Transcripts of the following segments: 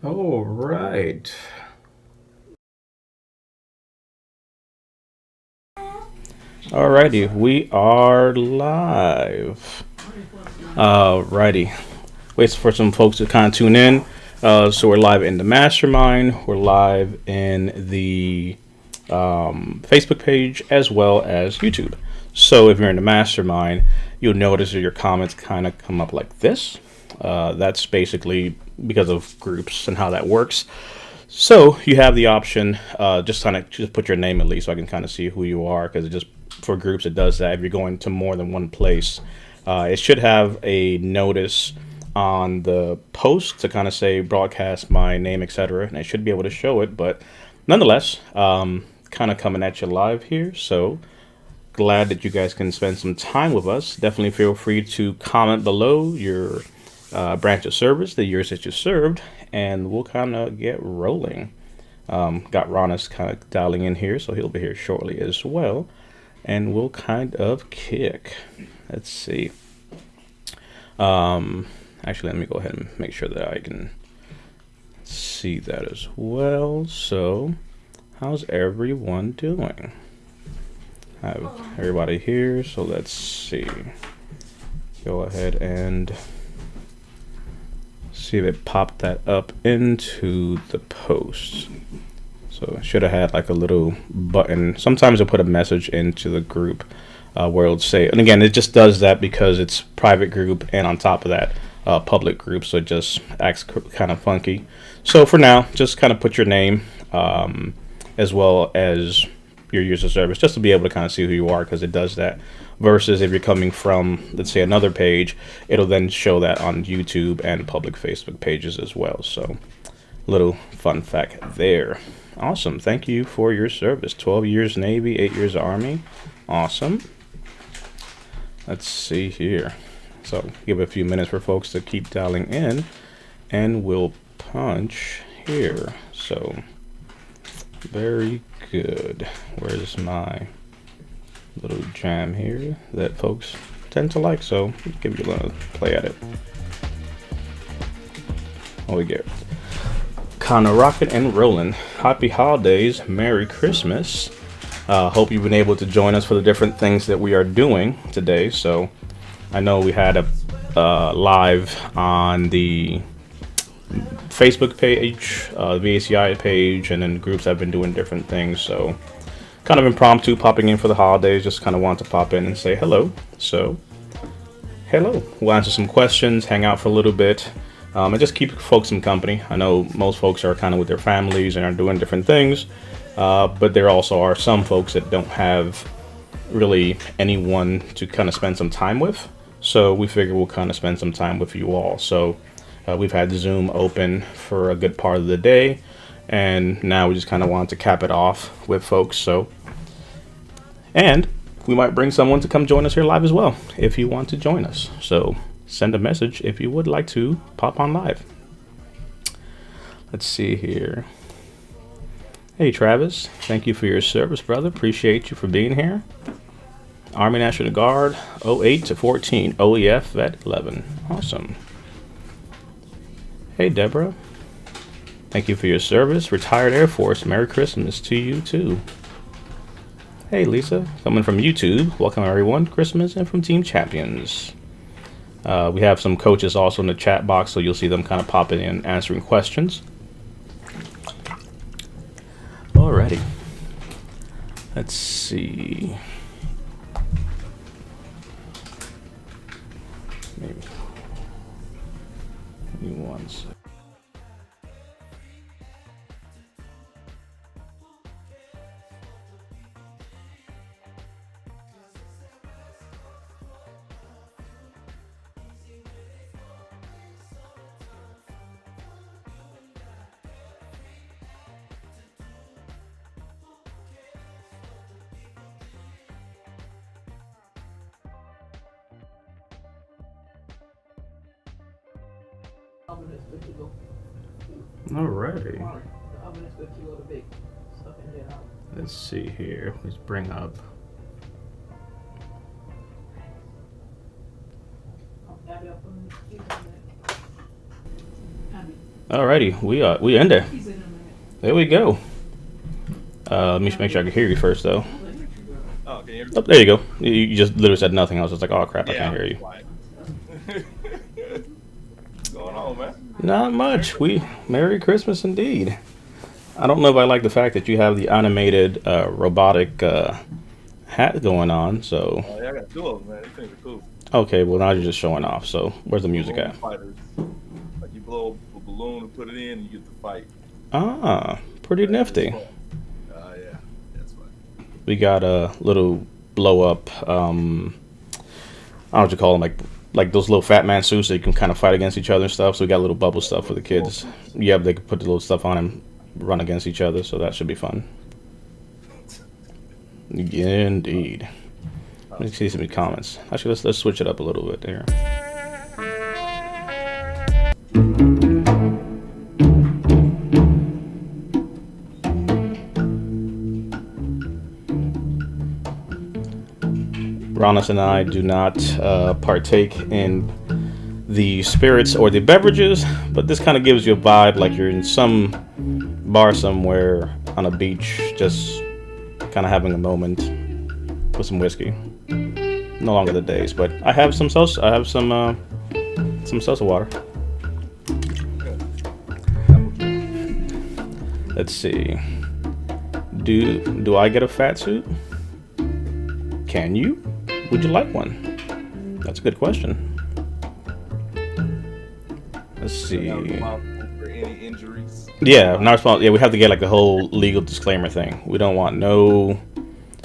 All right. Alrighty, we are live. Alrighty. Wait for some folks to kind of tune in. So we're live in the mastermind. We're live in the Facebook page as well as YouTube. So if you're in the mastermind, you'll notice that your comments kind of come up like this. That's basically because of groups and how that works. So you have the option, just kind of just put your name at least, so I can kind of see who you are, because it just for groups it does that. If you're going to more than one place, it should have a notice on the post to kind of say broadcast my name, etc., and I should be able to show it. But nonetheless, kind of coming at you live here. So glad that you guys can spend some time with us. Definitely feel free to comment below your branch of service, the years that you served, and we'll kind of get rolling. Got Ronis kind of dialing in here, so he'll be here shortly as well, and we'll kind of kick. Let's see. Actually, let me go ahead and make sure that I can see that as well. So, how's everyone doing? I have everybody here, so let's see. Go ahead and see if it popped that up into the post. So I should have had like a little button. Sometimes I put a message into the group where it'll say, and again, it just does that because it's private group, and on top of that, public group, so it just acts kind of funky. So for now, just kind of put your name as well as your user service, just to be able to kind of see who you are, because it does that. Versus if you're coming from, let's say, another page, it'll then show that on YouTube and public Facebook pages as well. So, little fun fact there. Awesome. Thank you for your service. 12 years Navy, 8 years Army. Awesome. Let's see here. So, give it a few minutes for folks to keep dialing in, and we'll punch here. So, very good. Where's my little jam here that folks tend to like? So give you a little play at it. Oh, we get kind of rocking and rolling. Happy holidays, Merry Christmas. Hope you've been able to join us for the different things that we are doing today. So I know we had a live on the Facebook page, the VACI page, and then groups have been doing different things. So kind of impromptu popping in for the holidays, just kind of want to pop in and say hello. So hello, we'll answer some questions, hang out for a little bit, and just keep folks some company. I know most folks are kind of with their families and are doing different things, but there also are some folks that don't have really anyone to kind of spend some time with. So we figure we'll kind of spend some time with you all. So we've had Zoom open for a good part of the day, and now we just kind of want to cap it off with folks. So, and we might bring someone to come join us here live as well if you want to join us. So send a message if you would like to pop on live. Let's see here. Hey Travis, thank you for your service, brother. Appreciate you for being here. Army National Guard, 08 to 14, OEF Vet 11. Awesome. Hey Deborah, thank you for your service. Retired Air Force, Merry Christmas to you too. Hey Lisa, coming from YouTube. Welcome everyone, Christmas, and from Team Champions. We have some coaches also in the chat box, so you'll see them kind of popping in, answering questions. Alrighty. Let's see. Maybe. Give me one sec. Oven is good to go. Alrighty. The oven is good to go to bake stuff in there. Let's see here. Let's bring up. Abby, I'll put them in the freezer. Abby. Alrighty, we in there. He's in a minute. There we go. Let me make sure I can hear you first, though. Oh, can you hear me? Oh, there you go. You just literally said nothing. I was just like, oh crap, I Yeah, can't hear you. quiet. What's going on, man? Not much. Merry Christmas indeed. I don't know if I like the fact that you have the animated robotic hat going on. So Oh, yeah, I got two of them, man. These things are cool. okay, well now you're just showing off. So where's the music Balloon at? fighters. Like you blow a balloon and put it in, and you get to fight. Ah, pretty nifty. Yeah, that's fun. We got a little blow up. I don't know what you call them, like those little fat man suits that you can kind of fight against each other and stuff. So we got little bubble stuff for the kids. Yep, they can put the little stuff on and run against each other. So that should be fun. Indeed. Let me see some comments. Actually, let's switch it up a little bit there. Ronis and I do not partake in the spirits or the beverages, but this kind of gives you a vibe like you're in some bar somewhere on a beach, just kind of having a moment with some whiskey. No longer the days, but I have some salsa. I have some salsa water. Let's see. Do I get a fat suit? Can you? Would you like one? That's a good question. Let's see. For any injuries. Yeah, not responsible. Yeah, we have to get like the whole legal disclaimer thing. We don't want no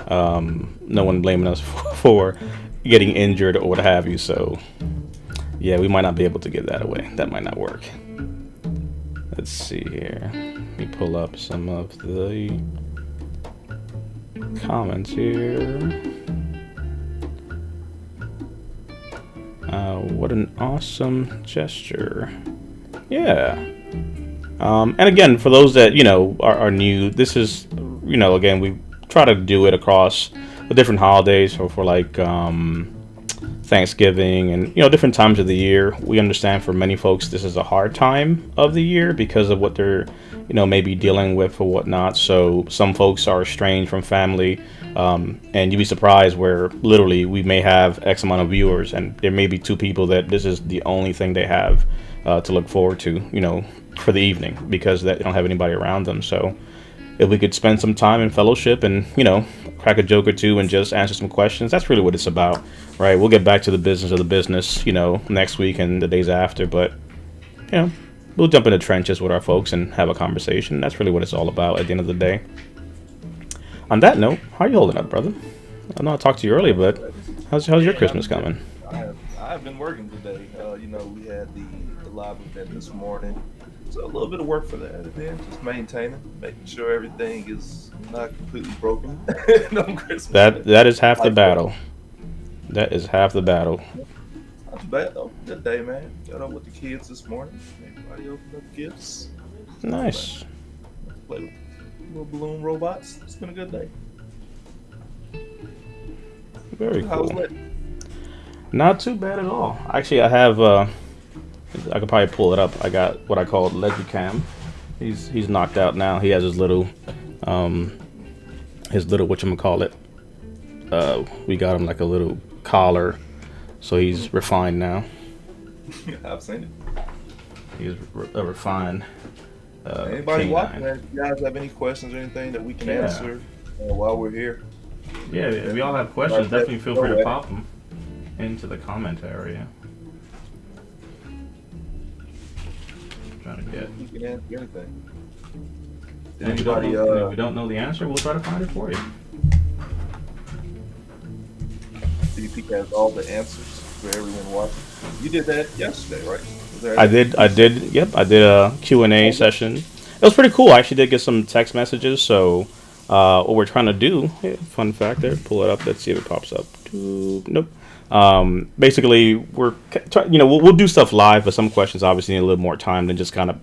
one blaming us for getting injured or what have you. So, yeah, we might not be able to give that away. That might not work. Let's see here. Let me pull up some of the comments here. What an awesome gesture. Yeah. And again, for those that, are new, this is, again, we try to do it across the different holidays for like Thanksgiving and, different times of the year. We understand for many folks this is a hard time of the year because of what they're, maybe dealing with or whatnot. So some folks are estranged from family. And you'd be surprised where literally we may have X amount of viewers and there may be two people that this is the only thing they have to look forward to, for the evening because they don't have anybody around them. So if we could spend some time in fellowship and, crack a joke or two and just answer some questions, that's really what it's about, right? We'll get back to the business of the business, next week and the days after. But, we'll jump in the trenches with our folks and have a conversation. That's really what it's all about at the end of the day. On that note, how are you holding up, brother? I know I talked to you earlier, but how's your Christmas coming? I've been working today. We had the live event this morning. So a little bit of work for that, and then just maintaining, making sure everything is not completely broken on Christmas. That is half the battle. That is half the battle. Not too bad though. Good day, man. Got up with the kids this morning. Everybody opened up gifts. Nice. Played with little balloon robots. It's been a good day. Very cool. How was it? Not too bad at all. Actually, I have. I could probably pull it up. I got what I call Legicam. He's knocked out now. He has his little whatchamacallit. We got him like a little collar, so he's refined now. I've seen it. He's a refined. Anybody canine. watching, man, if you guys have any questions or anything that we can answer while we're here. Yeah, if we all have questions, definitely feel free to pop them into the comment area. Trying to get. You can answer anything. And if we don't know the answer, we'll try to find it for you. DP has all the answers for everyone watching. You did that yesterday, right? I did. Yep, I did a Q&A session. It was pretty cool. I actually did get some text messages. So what we're trying to do, fun fact there, pull it up. Let's see if it pops up. Nope. Basically, we'll do stuff live, but some questions obviously need a little more time than just kind of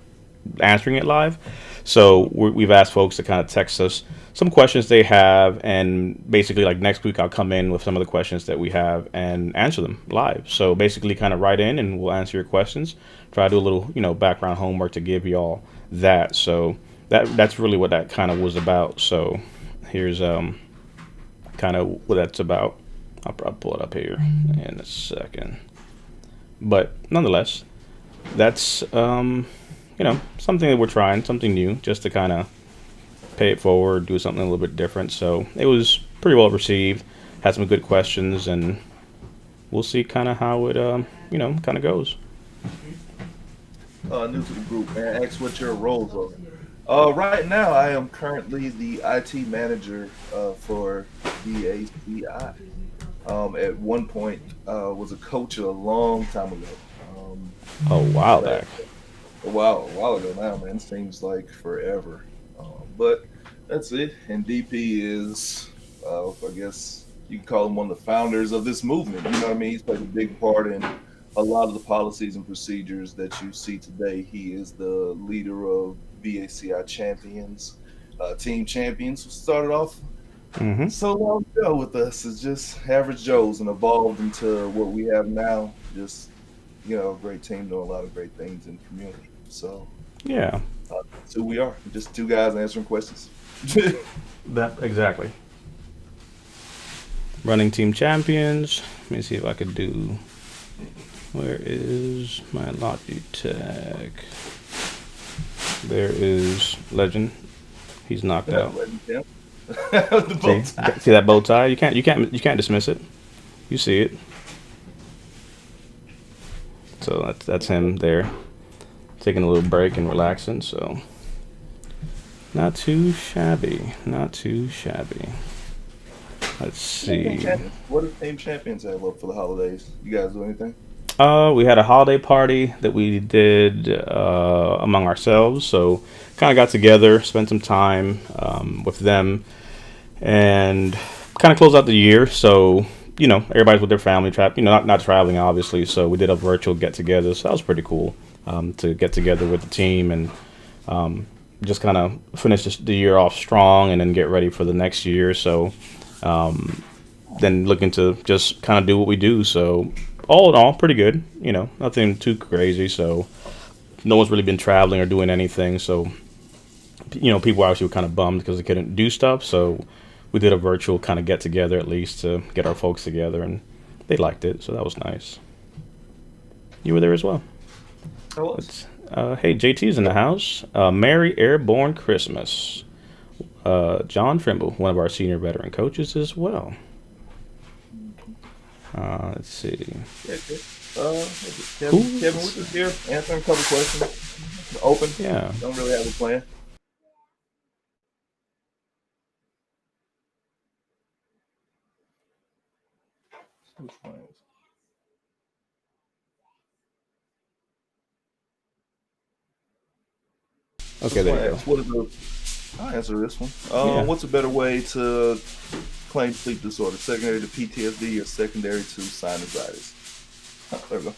answering it live. So we've asked folks to kind of text us some questions they have, and basically like next week I'll come in with some of the questions that we have and answer them live. So basically kind of write in and we'll answer your questions try to do a little, background homework to give y'all that. So that's really what that kind of was about. So here's kind of what that's about. I'll probably pull it up here in a second. But nonetheless, that's something that we're trying, something new, just to kind of pay it forward, do something a little bit different. So it was pretty well received. Had some good questions, and we'll see kind of how it kind of goes. New to the group, man. Ask what your roles are. Right now, I am currently the IT manager for VACI. At one point, was a coach a long time ago. A while back. A while ago now, man. Seems like forever. But that's it. And DP is, I guess you can call him one of the founders of this movement. You know what I mean? He's played a big part in a lot of the policies and procedures that you see today. He is the leader of VACI champions, team champions, who started off Mm-hmm. so long ago with us as just average Joes and evolved into what we have now. Just, a great team doing a lot of great things in the community. So Yeah, that's who we are. Just two guys answering questions. that exactly. Running team champions. Let me see if I could do. Where is my Logitech? There is Legend. He's knocked out. The bow tie. See that bow tie? You can't dismiss it. You see it. So that's him there, taking a little break and relaxing. So not too shabby. Not too shabby. Let's see. What do team champions have up for the holidays? You guys do anything? We had a holiday party that we did among ourselves. So kind of got together, spent some time with them, and kind of close out the year. So everybody's with their family, not traveling obviously. So we did a virtual get together. So that was pretty cool to get together with the team and just kind of finish the year off strong and then get ready for the next year. So then looking to just kind of do what we do. So all in all, pretty good. Nothing too crazy. So no one's really been traveling or doing anything. So people obviously were kind of bummed because they couldn't do stuff. So we did a virtual kind of get together at least to get our folks together, and they liked it. So that was nice. You were there as well. I was. Hey, JT's in the house. Merry Airborne Christmas. John Trimble, one of our senior veteran coaches as well. Let's see. Yeah, Kevin, we're just here answering a couple questions. Open. Yeah. Don't really have a plan. Okay, there you go. I'll answer this one. Yeah. What's a better way to claim sleep disorder? Secondary to PTSD or secondary to sinusitis? There we go.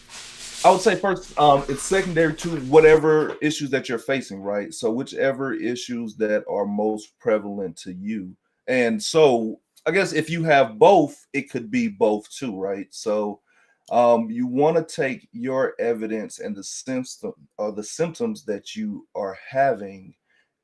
I would say first, it's secondary to whatever issues that you're facing, right? So whichever issues that are most prevalent to you. And so I guess if you have both, it could be both too, right? So you want to take your evidence and the symptoms that you are having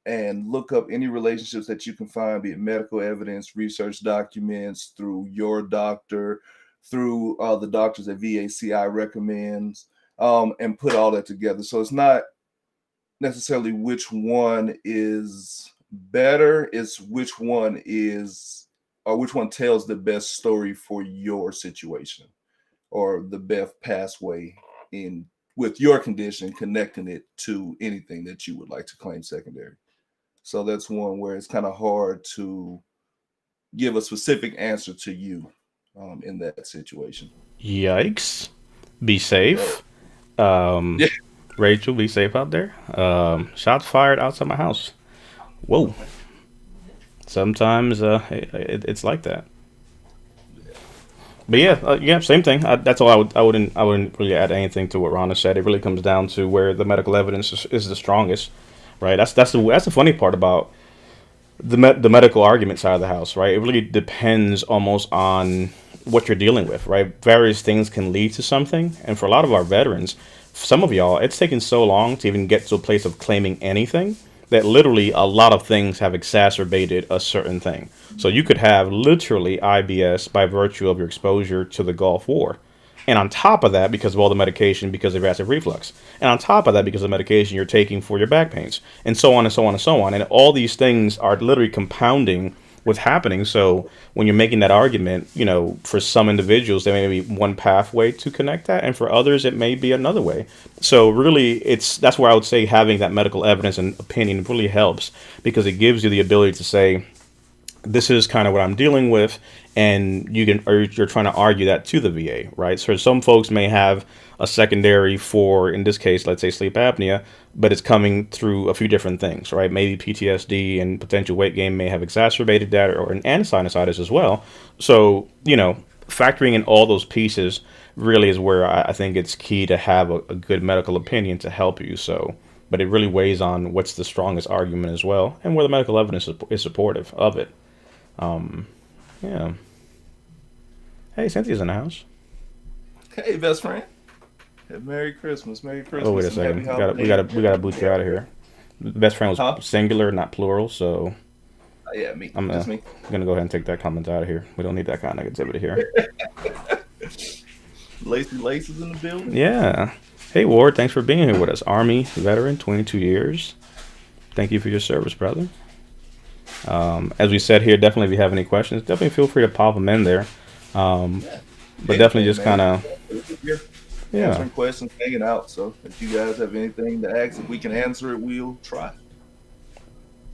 and look up any relationships that you can find, be it medical evidence, research documents, through your doctor, through the doctors that VACI recommends, and put all that together. So it's not necessarily which one is better, it's which one tells the best story for your situation or the best pathway in with your condition, connecting it to anything that you would like to claim secondary. So that's one where it's kind of hard to give a specific answer to you in that situation. Yikes. Be safe. Yeah. Rachel, be safe out there. Shots fired outside my house. Whoa. Sometimes it's like that. But yeah, same thing. That's all I wouldn't really add anything to what Rhonda said. It really comes down to where the medical evidence is the strongest, right? That's the funny part about the medical argument side of the house, right? It really depends almost on what you're dealing with, right? Various things can lead to something, and for a lot of our veterans, some of y'all, it's taken so long to even get to a place of claiming anything that literally a lot of things have exacerbated a certain thing. So you could have literally IBS by virtue of your exposure to the Gulf War. And on top of that, because of all the medication, because of acid reflux. And on top of that, because of the medication you're taking for your back pains. And so on and so on and so on. And all these things are literally compounding what's happening. So when you're making that argument, for some individuals, there may be one pathway to connect that, and for others, it may be another way. So really, that's where I would say having that medical evidence and opinion really helps, because it gives you the ability to say, this is kind of what I'm dealing with, and you're trying to argue that to the VA, right? So some folks may have a secondary for, in this case, let's say sleep apnea, but it's coming through a few different things, right? Maybe PTSD and potential weight gain may have exacerbated that, and sinusitis as well. So, factoring in all those pieces really is where I think it's key to have a good medical opinion to help you. So, but it really weighs on what's the strongest argument as well, and where the medical evidence is supportive of it. Yeah. Hey, Cynthia's in the house. Hey, best friend. Hey, Merry Christmas. Merry Christmas. Oh, wait a second. We gotta boot you out of here. Best friend was singular, not plural, so yeah, me. I'm Just me. gonna go ahead and take that comment out of here. We don't need that kind of negativity here. Lacey Laces in the building. Yeah. Hey, Ward, thanks for being here with us. Army veteran, 22 years. Thank you for your service, brother. As we said here, definitely if you have any questions, definitely feel free to pop them in there. But definitely just kind of answering questions, hanging out. So if you guys have anything to ask, if we can answer it, we'll try.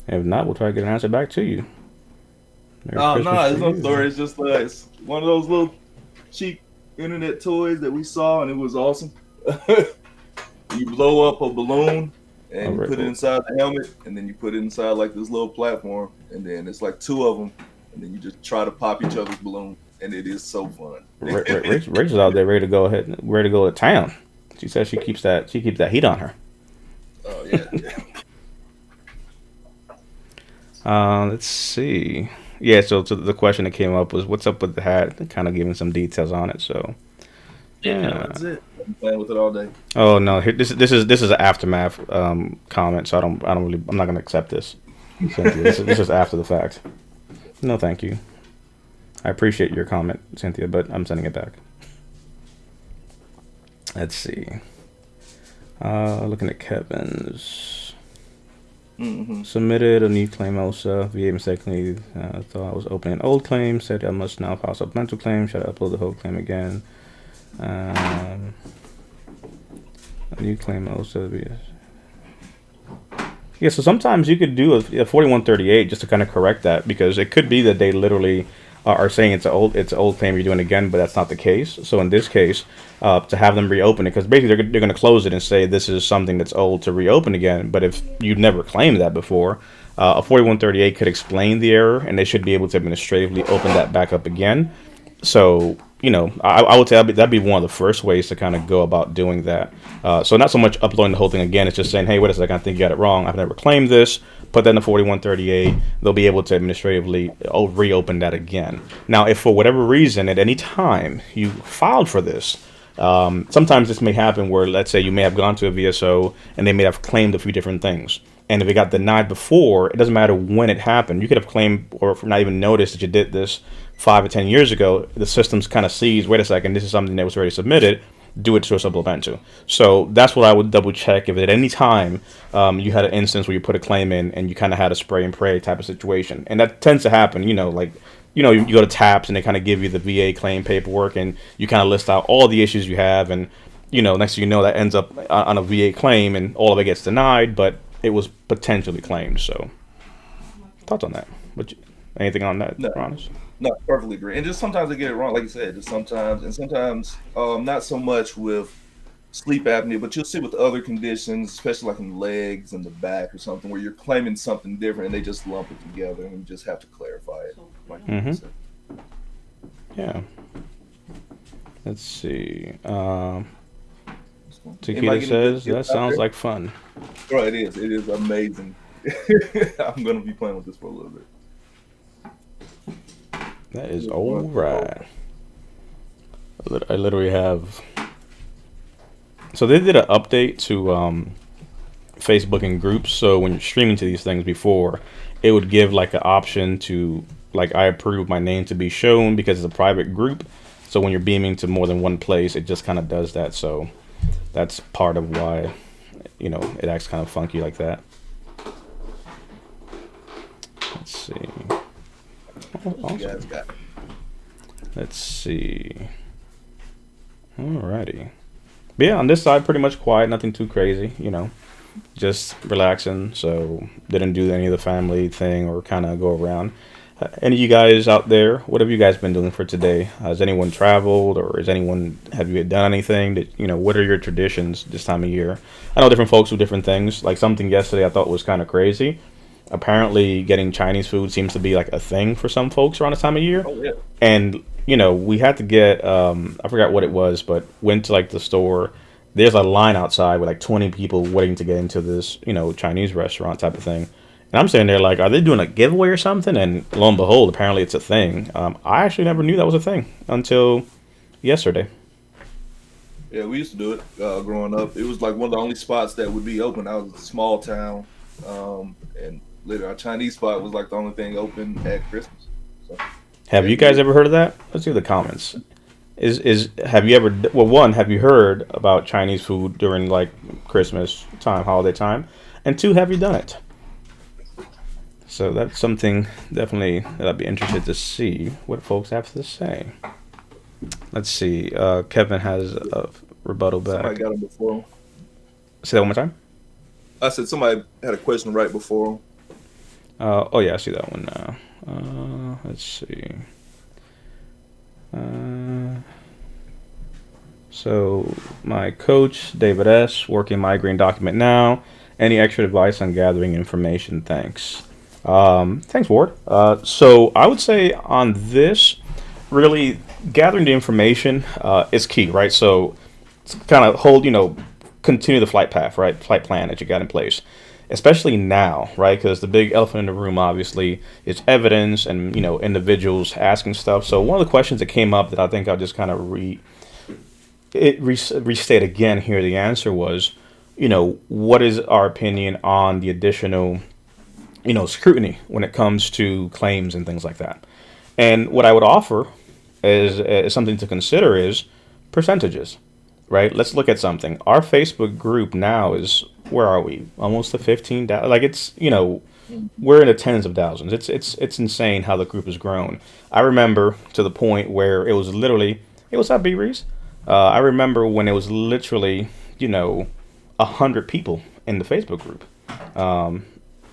If not, we'll try to get an answer back to you. No, it's no story. It's just it's one of those little cheap internet toys that we saw, and it was awesome. You blow up a balloon and you put it inside the helmet, and then you put it inside like this little platform, and then it's like two of them, and then you just try to pop each other's balloon, and it is so fun. Rachel's out there ready to go to town. She says she keeps that heat on her. Oh yeah. Let's see. Yeah, so the question that came up was, what's up with the hat? Kind of giving some details on it. So yeah, that's it. I'm playing with it all day. Oh no, this is an aftermath comment, so I'm not gonna accept this. Cynthia, this is after the fact. No, thank you. I appreciate your comment, Cynthia, but I'm sending it back. Let's see. Looking at Kevin's. Submitted a new claim also. VA mistakenly thought I was opening an old claim. Said I must now file a supplemental claim. Should I upload the whole claim again? A new claim also. Yeah, so sometimes you could do a 4138 just to kind of correct that, because it could be that they literally are saying it's an old claim you're doing again, but that's not the case. So in this case, to have them reopen it, because basically they're going to close it and say this is something that's old to reopen again. But if you've never claimed that before, a 4138 could explain the error, and they should be able to administratively open that back up again. So I would say that'd be one of the first ways to kind of go about doing that. So not so much uploading the whole thing again, it's just saying, hey, wait a second, I think you got it wrong. I've never claimed this. Put that in the 4138. They'll be able to administratively reopen that again. Now, if for whatever reason at any time you filed for this, sometimes this may happen where, let's say you may have gone to a VSO and they may have claimed a few different things. And if it got denied before, it doesn't matter when it happened. You could have claimed or not even noticed that you did this 5 or 10 years ago. The system's kind of sees, wait a second, this is something that was already submitted. Do it to a supplemental. So that's what I would double check. If at any time you had an instance where you put a claim in and you kind of had a spray and pray type of situation, and that tends to happen, you go to TAPS and they kind of give you the VA claim paperwork and you kind of list out all the issues you have, and next thing you know, that ends up on a VA claim and all of it gets denied, but it was potentially claimed. So thoughts on that? Anything on that, Ronis? No, perfectly agree. And just sometimes I get it wrong, like you said, just sometimes, and sometimes not so much with sleep apnea, but you'll see with other conditions, especially like in the legs and the back or something, where you're claiming something different and they just lump it together and you just have to clarify it. Like you said. Yeah. Let's see. Tequila says, that sounds like fun. Bro, it is. It is amazing. I'm going to be playing with this for a little bit. That is all right. I literally have So they did an update to Facebook and groups. So when you're streaming to these things before, it would give like an option to like I approve my name to be shown because it's a private group. So when you're beaming to more than one place, it just kind of does that. So that's part of why, it acts kind of funky like that. Let's see. Oh, What you guys awesome. got? Let's see. Alrighty. But yeah, on this side, pretty much quiet, nothing too crazy, just relaxing. So didn't do any of the family thing or kind of go around. Any of you guys out there, what have you guys been doing for today? Has anyone traveled or have you done anything that, what are your traditions this time of year? I know different folks do different things. Like something yesterday I thought was kind of crazy. Apparently getting Chinese food seems to be like a thing for some folks around this time of year. Oh yeah. And, we had to get, I forgot what it was, but went to like the store. There's a line outside with like 20 people waiting to get into this, Chinese restaurant type of thing. And I'm sitting there like, are they doing a giveaway or something? And lo and behold, apparently it's a thing. I actually never knew that was a thing until yesterday. Yeah, we used to do it growing up. It was like one of the only spots that would be open. I was a small town, and later our Chinese spot was like the only thing open at Christmas. So, Have yeah, you guys ever heard of that? Let's see the comments. Have you ever, well, one, have you heard about Chinese food during like Christmas time, holiday time? And two, have you done it? So that's something definitely that I'd be interested to see what folks have to say. Let's see. Kevin has a rebuttal somebody back. got them before him. Say that one more time. I said somebody had a question right before him. Oh yeah, I see that one now. Let's see. So my coach, David S., working migraine document now. Any extra advice on gathering information? Thanks. Thanks, Ward. So I would say on this, really gathering the information is key, right? So kind of continue the flight path, right? Flight plan that you got in place, especially now, right? Because the big elephant in the room, obviously, is evidence and, individuals asking stuff. So one of the questions that came up that I think I'll just kind of restate again here, the answer was, what is our opinion on the additional scrutiny when it comes to claims and things like that. And what I would offer is something to consider is percentages, right? Let's look at something. Our Facebook group now is, where are we? Almost to 15,000. Like it's, we're in the tens of thousands. It's insane how the group has grown. I remember to the point where it was literally, hey, what's up, B Reese? I remember when it was literally, 100 people in the Facebook group.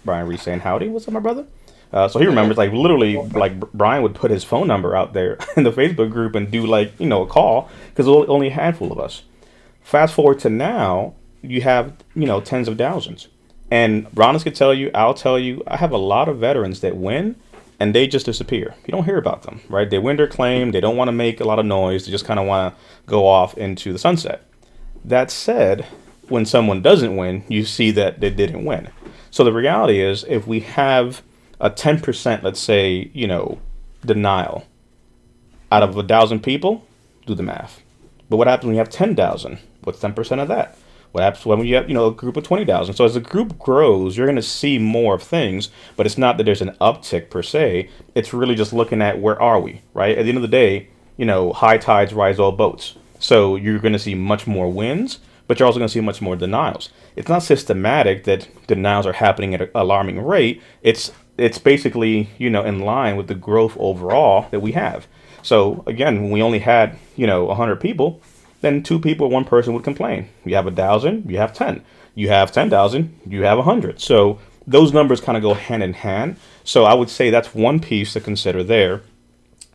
Brian Reese saying howdy, what's up, my brother? So he remembers, like, literally, like, Brian would put his phone number out there in the Facebook group and do, like, a call, because only a handful of us. Fast forward to now, you have, tens of thousands. And Ronis could tell you, I'll tell you, I have a lot of veterans that win, and they just disappear. You don't hear about them, right? They win their claim, they don't want to make a lot of noise, they just kind of want to go off into the sunset. That said, when someone doesn't win, you see that they didn't win. So the reality is, if we have a 10%, let's say, denial out of 1,000 people, do the math. But what happens when you have 10,000? What's 10% of that? What happens when you have, a group of 20,000? So as the group grows, you're going to see more of things, but it's not that there's an uptick per se. It's really just looking at where are we, right? At the end of the day, high tides rise all boats. So you're going to see much more wins, but you're also going to see much more denials. It's not systematic that denials are happening at an alarming rate. It's basically, in line with the growth overall that we have. So again, when we only had, 100 people, then 2 people or 1 person would complain. You have 1,000, you have 10. You have 10,000, you have 100. So those numbers kind of go hand in hand. So I would say that's one piece to consider there.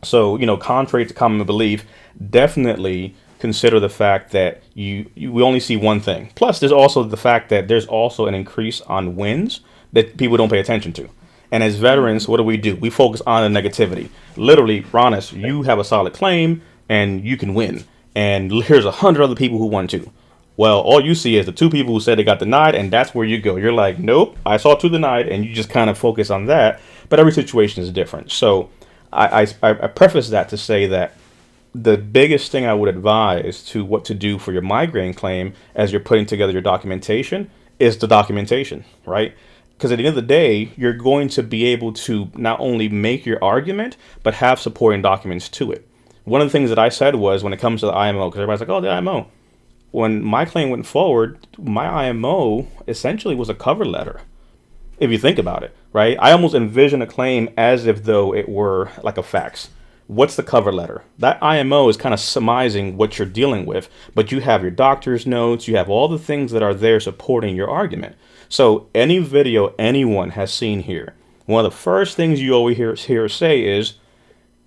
So, contrary to common belief, definitely consider the fact that we only see one thing. Plus, there's also the fact that there's also an increase on wins that people don't pay attention to. And as veterans, what do? We focus on the negativity. Literally, Ronis, you have a solid claim and you can win. And here's 100 other people who won too. Well, all you see is the 2 people who said they got denied, and that's where you go. You're like, nope, I saw 2 denied, and you just kind of focus on that. But every situation is different. So I preface that to say that the biggest thing I would advise to what to do for your migraine claim as you're putting together your documentation is the documentation, right? Because at the end of the day, you're going to be able to not only make your argument, but have supporting documents to it. One of the things that I said was when it comes to the IMO, because everybody's like, oh, the IMO. When my claim went forward, my IMO essentially was a cover letter if you think about it, right? I almost envision a claim as if though it were like a fax. What's the cover letter? That IMO is kind of surmising what you're dealing with, but you have your doctor's notes, you have all the things that are there supporting your argument. So any video anyone has seen here, one of the first things you always hear say is,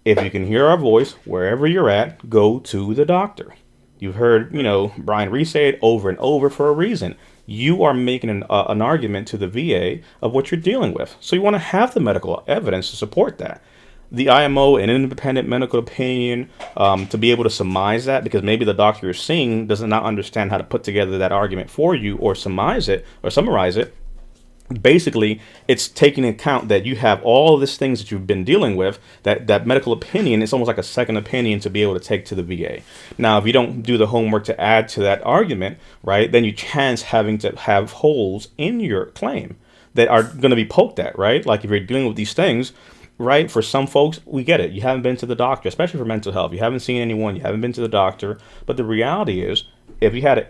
if you can hear our voice wherever you're at, go to the doctor. You've heard, Brian Reese say it over and over for a reason. You are making an argument to the VA of what you're dealing with. So you want to have the medical evidence to support that. The IMO, an independent medical opinion, to be able to surmise that, because maybe the doctor you're seeing does not understand how to put together that argument for you or surmise it or summarize it. Basically, it's taking into account that you have all of these things that you've been dealing with, that medical opinion is almost like a second opinion to be able to take to the VA. Now, if you don't do the homework to add to that argument, right, then you chance having to have holes in your claim that are going to be poked at, right? Like if you're dealing with these things, right, for some folks, we get it. You haven't been to the doctor, especially for mental health. You haven't seen anyone, you haven't been to the doctor. But the reality is, if you had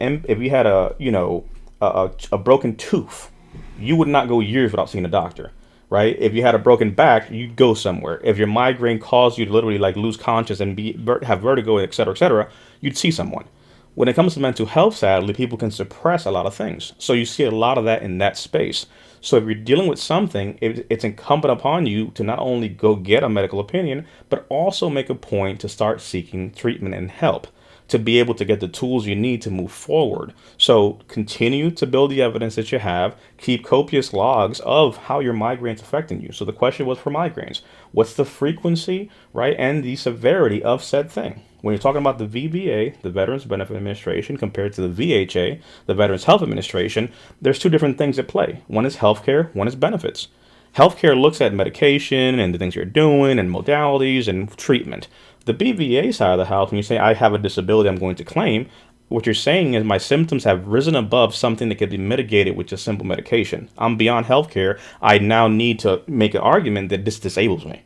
a broken tooth, you would not go years without seeing a doctor, right? If you had a broken back, you'd go somewhere. If your migraine caused you to literally like lose conscious and have vertigo, et cetera, you'd see someone. When it comes to mental health, sadly, people can suppress a lot of things. So you see a lot of that in that space. So if you're dealing with something, it's incumbent upon you to not only go get a medical opinion, but also make a point to start seeking treatment and help to be able to get the tools you need to move forward. So continue to build the evidence that you have. Keep copious logs of how your migraine's affecting you. So the question was for migraines, what's the frequency, right, and the severity of said thing? When you're talking about the VBA, the Veterans Benefit Administration, compared to the VHA, the Veterans Health Administration, there's two different things at play. One is healthcare, one is benefits. Healthcare looks at medication and the things you're doing and modalities and treatment. The BVA side of the house, when you say I have a disability I'm going to claim, what you're saying is my symptoms have risen above something that can be mitigated with just simple medication. I'm beyond healthcare. I now need to make an argument that this disables me.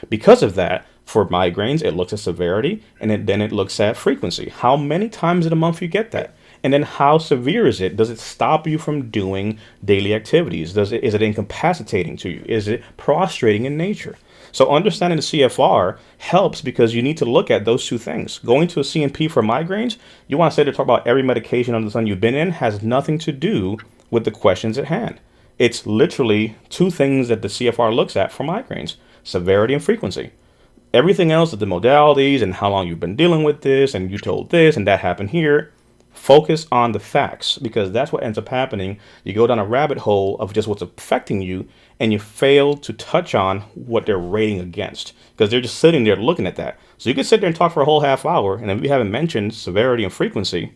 Because of that, for migraines, it looks at severity and then it looks at frequency. How many times in a month you get that? And then how severe is it? Does it stop you from doing daily activities? Is it incapacitating to you? Is it prostrating in nature? So understanding the CFR helps because you need to look at those two things. Going to a CNP for migraines, you want to say to talk about every medication under the sun you've been in has nothing to do with the questions at hand. It's literally two things that the CFR looks at for migraines: severity and frequency. Everything else of the modalities and how long you've been dealing with this and you told this and that happened here. Focus on the facts, because that's what ends up happening. You go down a rabbit hole of just what's affecting you and you fail to touch on what they're rating against, because they're just sitting there looking at that. So you can sit there and talk for a whole half hour, and if you haven't mentioned severity and frequency,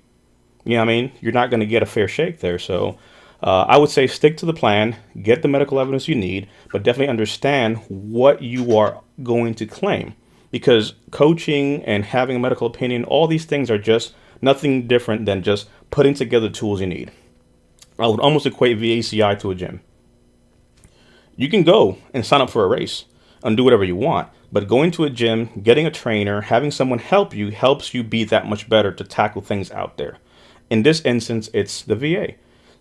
you know what I mean, you're not going to get a fair shake there. So I would say stick to the plan, get the medical evidence you need, but definitely understand what you are going to claim, because coaching and having a medical opinion, all these things are just nothing different than just putting together the tools you need. I would almost equate VACI to a gym. You can go and sign up for a race and do whatever you want, but going to a gym, getting a trainer, having someone help you helps you be that much better to tackle things out there. In this instance, it's the VA.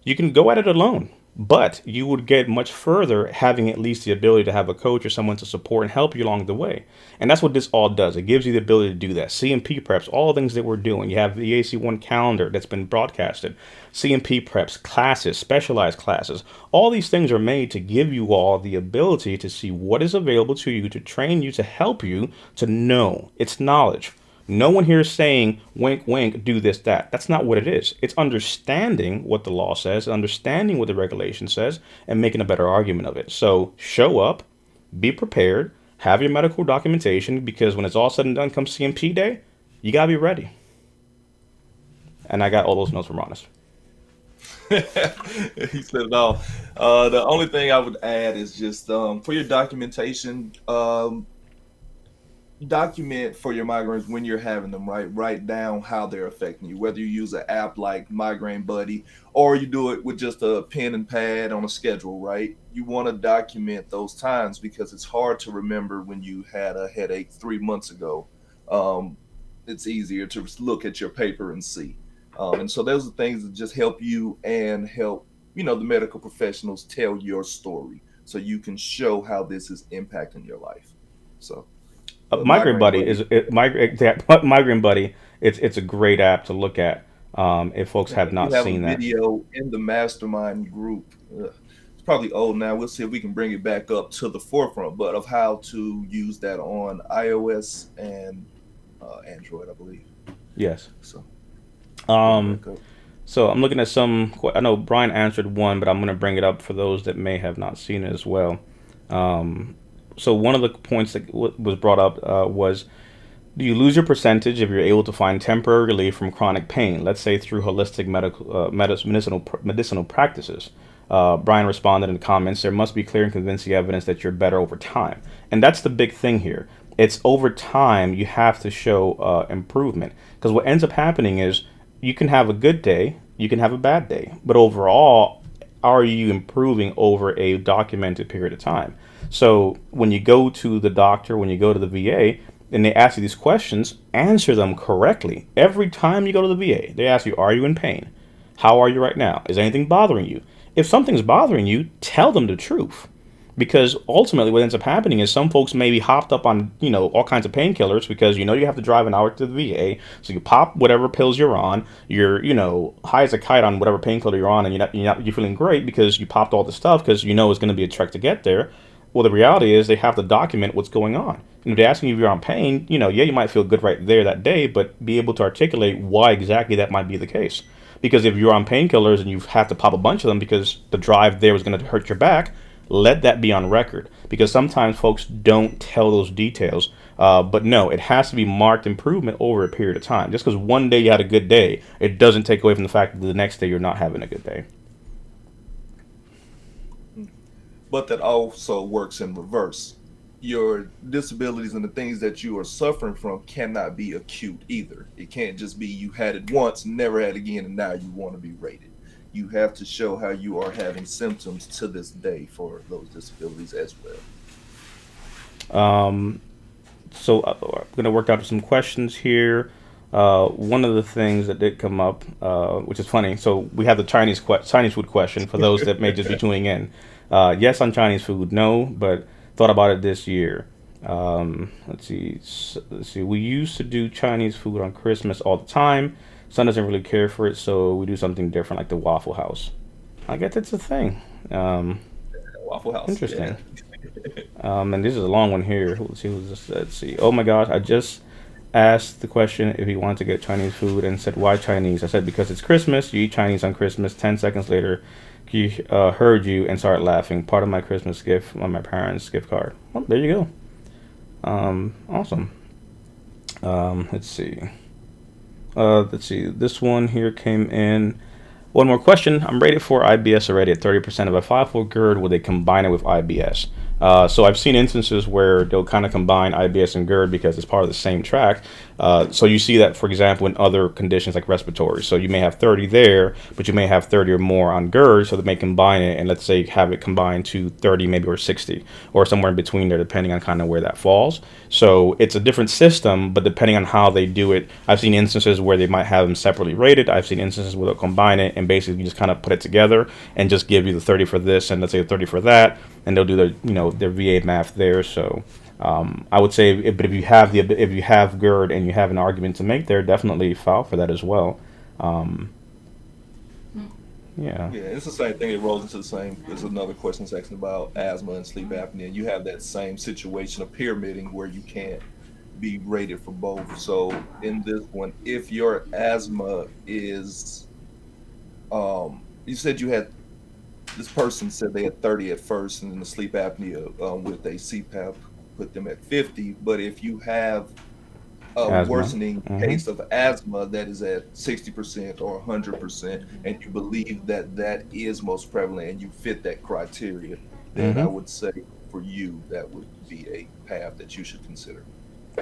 You can go at it alone, but you would get much further having at least the ability to have a coach or someone to support and help you along the way. And that's what this all does. It gives you the ability to do that. CMP preps, all the things that we're doing. You have the AC1 calendar that's been broadcasted. CMP preps, classes, specialized classes. All these things are made to give you all the ability to see what is available to you, to train you, to help you to know. It's knowledge. No one here is saying, wink, wink, do this, that. That's not what it is. It's understanding what the law says, understanding what the regulation says, and making a better argument of it. So show up, be prepared, have your medical documentation, because when it's all said and done come CMP day, you got to be ready. And I got all those notes from Honest. He said it all. The only thing I would add is just for your documentation, document for your migraines when you're having them, right? Write down how they're affecting you, whether you use an app like Migraine Buddy or you do it with just a pen and pad on a schedule, right? You want to document those times because it's hard to remember when you had a headache 3 months ago. Um, it's easier to look at your paper and see. And so those are things that just help you and help, the medical professionals tell your story so you can show how this is impacting your life. So, Migraine Migraine Buddy Buddy. is Migraine Buddy. It's a great app to look at if folks Yeah, have we not have a seen that. video in the mastermind group. It's probably old now. We'll see if we can bring it back up to the forefront, but of how to use that on iOS and Android, I believe. Yes. So bring it Um, back up. so I'm looking at some. I know Brian answered one, but I'm going to bring it up for those that may have not seen it as well. Um, so one of the points that was brought up was, do you lose your percentage if you're able to find temporary relief from chronic pain, let's say through holistic medicinal practices? Brian responded in the comments, there must be clear and convincing evidence that you're better over time. And that's the big thing here. It's over time you have to show improvement. Because what ends up happening is you can have a good day, you can have a bad day. But overall, are you improving over a documented period of time? So when you go to the doctor, when you go to the VA, and they ask you these questions, answer them correctly. Every time you go to the VA, they ask you, are you in pain? How are you right now? Is anything bothering you? If something's bothering you, tell them the truth. Because ultimately, what ends up happening is some folks may be hopped up on, all kinds of painkillers because you have to drive an hour to the VA. So you pop whatever pills you're on. You're, high as a kite on whatever painkiller you're on, and you're feeling great because you popped all the stuff because it's going to be a trek to get there. Well, the reality is they have to document what's going on. And if they're asking you if you're on pain, yeah, you might feel good right there that day, but be able to articulate why exactly that might be the case. Because if you're on painkillers and you have to pop a bunch of them because the drive there was going to hurt your back, let that be on record. Because sometimes folks don't tell those details. But no, it has to be marked improvement over a period of time. Just because one day you had a good day, it doesn't take away from the fact that the next day you're not having a good day. But that also works in reverse. Your disabilities and the things that you are suffering from cannot be acute either. It can't just be you had it once, never had it again, and now you want to be rated. You have to show how you are having symptoms to this day for those disabilities as well. Um, so I'm going to work out some questions here. One of the things that did come up, which is funny, so we have the Chinese food question for those that may just be tuning in. Yes on Chinese food, no, but thought about it this year. Let's see. Let's see. We used to do Chinese food on Christmas all the time. Son doesn't really care for it, so we do something different, like the Waffle House. I guess it's a thing. Waffle House, yeah. Interesting. And this is a long one here. Let's see. Let's see. Oh my gosh! I just asked the question if he wanted to get Chinese food and said why Chinese. I said because it's Christmas. You eat Chinese on Christmas. 10 seconds later, he heard you and started laughing. Part of my Christmas gift on my parents' gift card. Well, there you go. Awesome. Let's see. Let's see. This one here came in. One more question. I'm rated for IBS already at 30%. If I file for GERD, will they combine it with IBS? So I've seen instances where they'll kind of combine IBS and GERD because it's part of the same track. So you see that, for example, in other conditions like respiratory. So you may have 30 there, but you may have 30 or more on GERD, so they may combine it and let's say have it combined to 30 maybe or 60 or somewhere in between there depending on kind of where that falls. So it's a different system, but depending on how they do it, I've seen instances where they might have them separately rated. I've seen instances where they'll combine it and basically just kind of put it together and just give you the 30 for this and let's say the 30 for that, and they'll do their VA math there. So I would say, but if you have GERD and you have an argument to make there, definitely file for that as well. Um, yeah. Yeah, it's the same thing. It rolls into the same. There's another question section about asthma and sleep apnea. You have that same situation of pyramiding where you can't be rated for both. So in this one, if your asthma is, you said you had this person said they had 30 at first, and then the sleep apnea with a CPAP put them at 50. But if you have a Asthma. worsening Hmm. case of asthma that is at 60% or 100%, and you believe that that is most prevalent and you fit that criteria, then I Hmm. would say for you that would be a path that you should consider.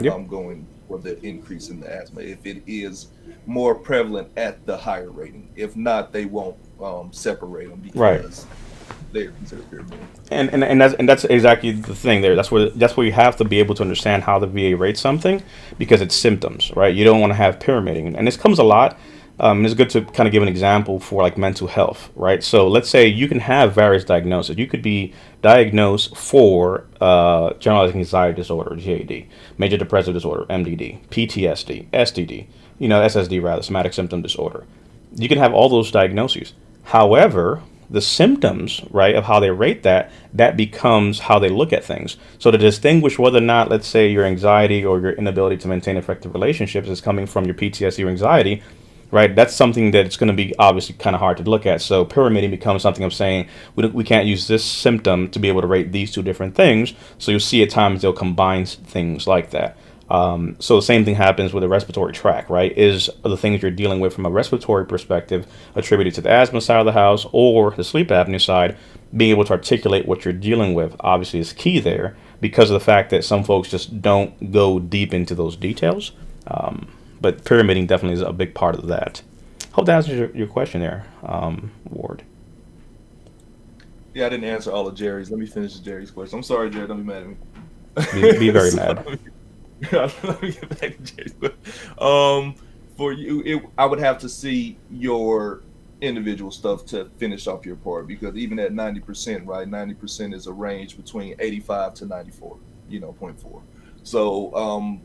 Yep. going for the increase in the asthma if it is more prevalent at the higher rating. If not, they won't separate them Right. because they're considered pyramid. And that's exactly the thing there. That's where you have to be able to understand how the VA rates something because it's symptoms, right? You don't want to have pyramiding, and this comes a lot. And it's good to kind of give an example for like mental health, right? So let's say you can have various diagnoses. You could be diagnosed for generalized anxiety disorder, GAD, major depressive disorder, MDD, PTSD, STD, SSD rather, somatic symptom disorder. You can have all those diagnoses. However, the symptoms, right, of how they rate that becomes how they look at things. So to distinguish whether or not, let's say, your anxiety or your inability to maintain effective relationships is coming from your PTSD or anxiety, right, that's something that it's going to be obviously kind of hard to look at. So pyramiding becomes something of saying we can't use this symptom to be able to rate these two different things. So you'll see at times they'll combine things like that. So the same thing happens with the respiratory tract, right? Is the things you're dealing with from a respiratory perspective attributed to the asthma side of the house or the sleep apnea side? Being able to articulate what you're dealing with obviously is key there because of the fact that some folks just don't go deep into those details. But pyramiding definitely is a big part of that. Hope that answers your question there, Ward. Yeah, I didn't answer all of Jerry's. Let me finish Jerry's question. I'm sorry, Jerry. Don't be mad Be at me. very So, mad. let me get back to Jerry's question. For you, I would have to see your individual stuff to finish off your part because even at 90%, right? 90% is a range between 85 to 94, zero point 0.4. So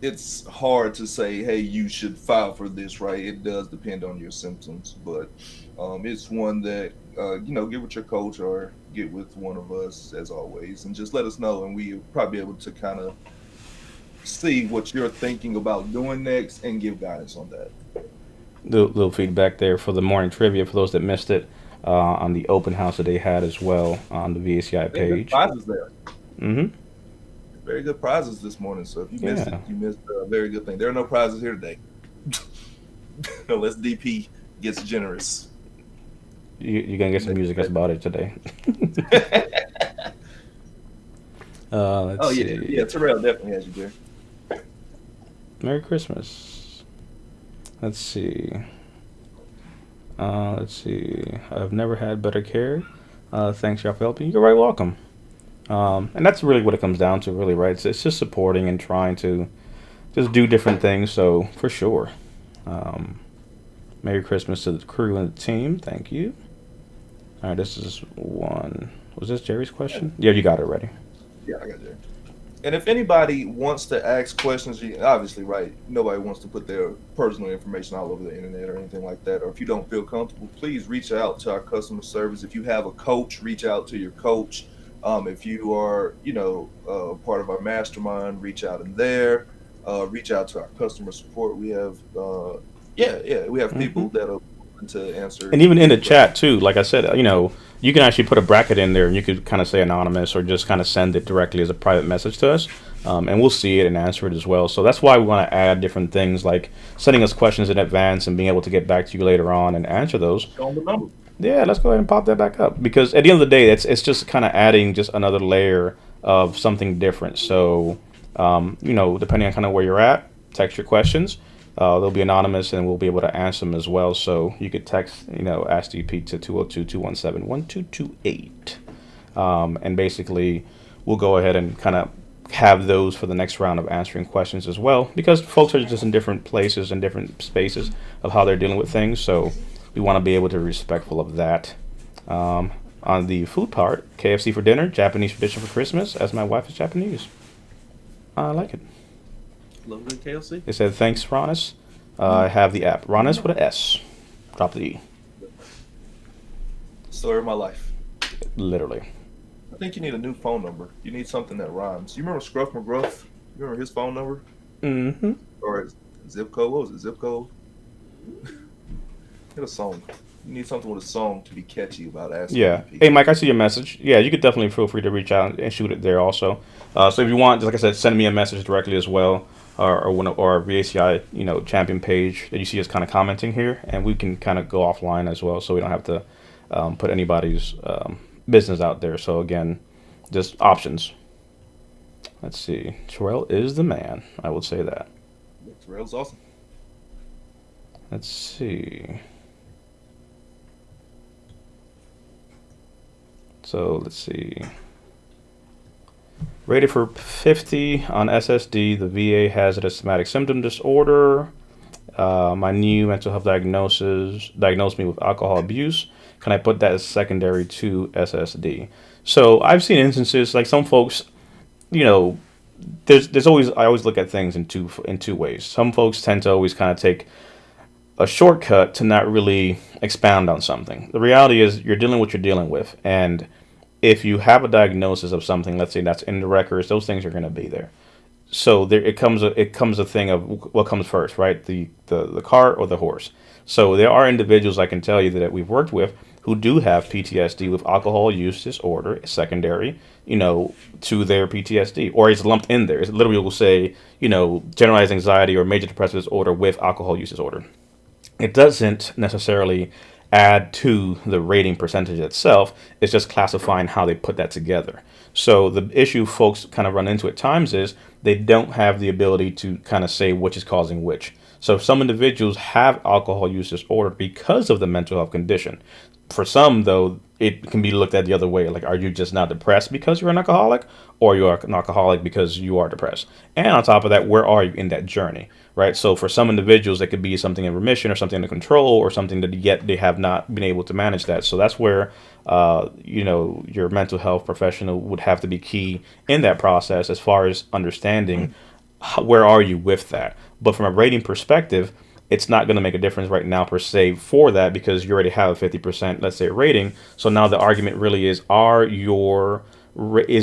it's hard to say, hey, you should file for this, right? It does depend on your symptoms, but it's one that get with your coach or get with one of us as always, and just let us know, and we'll probably be able to kind of see what you're thinking about doing next and give guidance on that. Little feedback there for the morning trivia for those that missed it on the open house that they had as well on the VACI Very good page. prizes there. Mm-hmm. Very good prizes this morning. So if you missed it, Yeah. you missed a very good thing. There are no prizes here today, unless DP gets generous. You're going to get some music. That's about it today. Let's Oh yeah, see. yeah. Terrell definitely has you there. Merry Christmas. Let's see. Let's see. I've never had better care. Thanks, y'all, for helping. You're very welcome. And that's really what it comes down to, really, right? It's just supporting and trying to just do different things. So, for sure. Merry Christmas to the crew and the team. Thank you. All right, this is one. Was this Jerry's question? Yeah, you got it ready. Yeah, I got you. And if anybody wants to ask questions, obviously, right, nobody wants to put their personal information all over the internet or anything like that. Or if you don't feel comfortable, please reach out to our customer service. If you have a coach, reach out to your coach. If you are, part of our mastermind, reach out in there. Reach out to our customer support. We have, we have people that are willing to answer. And even in the chat too, like I said, you can actually put a bracket in there, and you could kind of say anonymous or just kind of send it directly as a private message to us, and we'll see it and answer it as well. So that's why we want to add different things like sending us questions in advance and being able to get back to you later on and answer those. Show them the number. Yeah, let's go ahead and pop that back up because at the end of the day, it's just kind of adding just another layer of something different. So, depending on kind of where you're at, text your questions. They'll be anonymous and we'll be able to answer them as well. So you could text, Ask DP to 202-217-1228. And basically, we'll go ahead and kind of have those for the next round of answering questions as well because folks are just in different places and different spaces of how they're dealing with things. So we want to be able to be respectful of that. On the food part, KFC for dinner, Japanese tradition for Christmas, as my wife is Japanese. I like it. Love good KLC. It said, thanks, Ronis. I have the app. Ronis with an S. Drop the E. Story of my life. Literally. I think you need a new phone number. You need something that rhymes. You remember Scruff McGruff? You remember his phone number? Mm-hmm. Or his zip code? What was it? Zip code? Get a song. You need something with a song to be catchy about asking. Yeah. people. Hey, Mike, I see your message. Yeah, you could definitely feel free to reach out and shoot it there also. So if you want, just like I said, send me a message directly as well, or our VACI, champion page that you see us kind of commenting here, and we can kind of go offline as well, so we don't have to put anybody's business out there. So again, just options. Let's see. Terrell is the man. I would say that. Terrell's awesome. Let's see. So let's see. Rated for 50 on SSD. The VA has a somatic symptom disorder. My new mental health diagnosed me with alcohol abuse. Can I put that as secondary to SSD? So I've seen instances like some folks, you know, there's always I always look at things in two ways. Some folks tend to always kind of take a shortcut to not really expound on something. The reality is you're dealing with what you're dealing with, and if you have a diagnosis of something, let's say that's in the records, those things are going to be there. So there it comes a thing of what comes first, right? The cart or the horse. So there are individuals I can tell you that we've worked with who do have PTSD with alcohol use disorder secondary, to their PTSD, or it's lumped in there. It literally will say, generalized anxiety or major depressive disorder with alcohol use disorder. It doesn't necessarily add to the rating percentage itself. It's just classifying how they put that together. So the issue folks kind of run into at times is they don't have the ability to kind of say which is causing which. So some individuals have alcohol use disorder because of the mental health condition. For some, though, it can be looked at the other way. Like, are you just not depressed because you're an alcoholic, or you are an alcoholic because you are depressed? And on top of that, where are you in that journey, right? So for some individuals, it could be something in remission or something under control or something that yet they have not been able to manage that. So that's where, your mental health professional would have to be key in that process as far as understanding where are you with that. But from a rating perspective, it's not going to make a difference right now per se for that because you already have a 50%, let's say, rating. So now the argument really is, is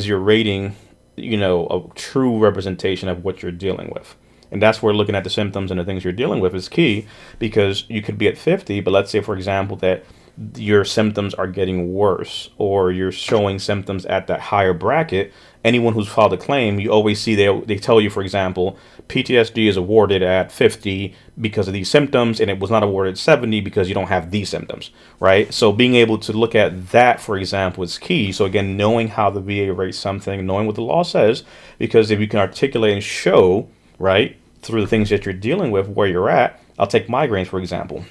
your rating, a true representation of what you're dealing with? And that's where looking at the symptoms and the things you're dealing with is key, because you could be at 50, but let's say, for example, that your symptoms are getting worse or you're showing symptoms at that higher bracket. Anyone who's filed a claim, you always see they tell you, for example, PTSD is awarded at 50 because of these symptoms, and it was not awarded 70 because you don't have these symptoms, right? So being able to look at that, for example, is key. So again, knowing how the VA rates something, knowing what the law says, because if you can articulate and show, right, through the things that you're dealing with where you're at. I'll take migraines, for example.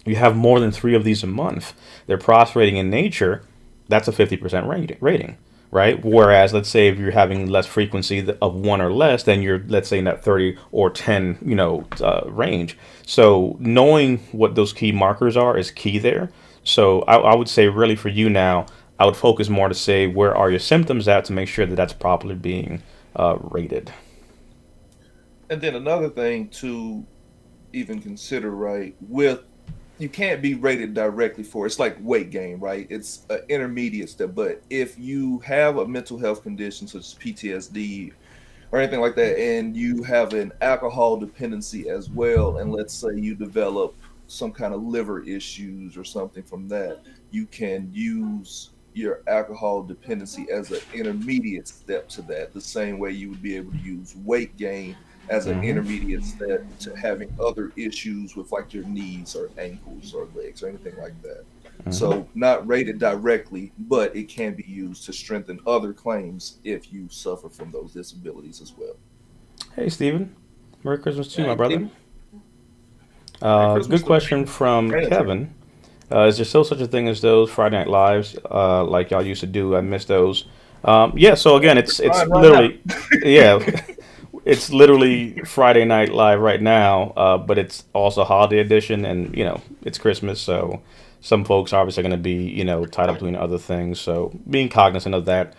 You have more than 3 of these a month. They're prostrating in nature. That's a 50% rating, right? Whereas, let's say if you're having less frequency of 1 or less, then you're, let's say, in that 30 or 10, range. So knowing what those key markers are is key there. So I would say really for you now, I would focus more to say where are your symptoms at to make sure that that's properly being rated. And then another thing to even consider, right, you can't be rated directly for, it's like weight gain, right? It's an intermediate step. But if you have a mental health condition such as PTSD or anything like that, and you have an alcohol dependency as well, and let's say you develop some kind of liver issues or something from that, you can use your alcohol dependency as an intermediate step to that, the same way you would be able to use weight gain as an intermediate step to having other issues with like your knees or ankles or legs or anything like that. So not rated directly, but it can be used to strengthen other claims if you suffer from those disabilities as well. Hey, Stephen. Merry Christmas to you, my Hey, brother. Stephen. Merry Christmas Good to question from Granted. Kevin. Is there still such a thing as those Friday Night Lives like y'all used to do? I miss those. Yeah, so again, it's Fine right literally, yeah, it's literally Friday Night Live right now, but it's also holiday edition, and it's Christmas, so some folks are obviously going to be tied up doing other things. So being cognizant of that,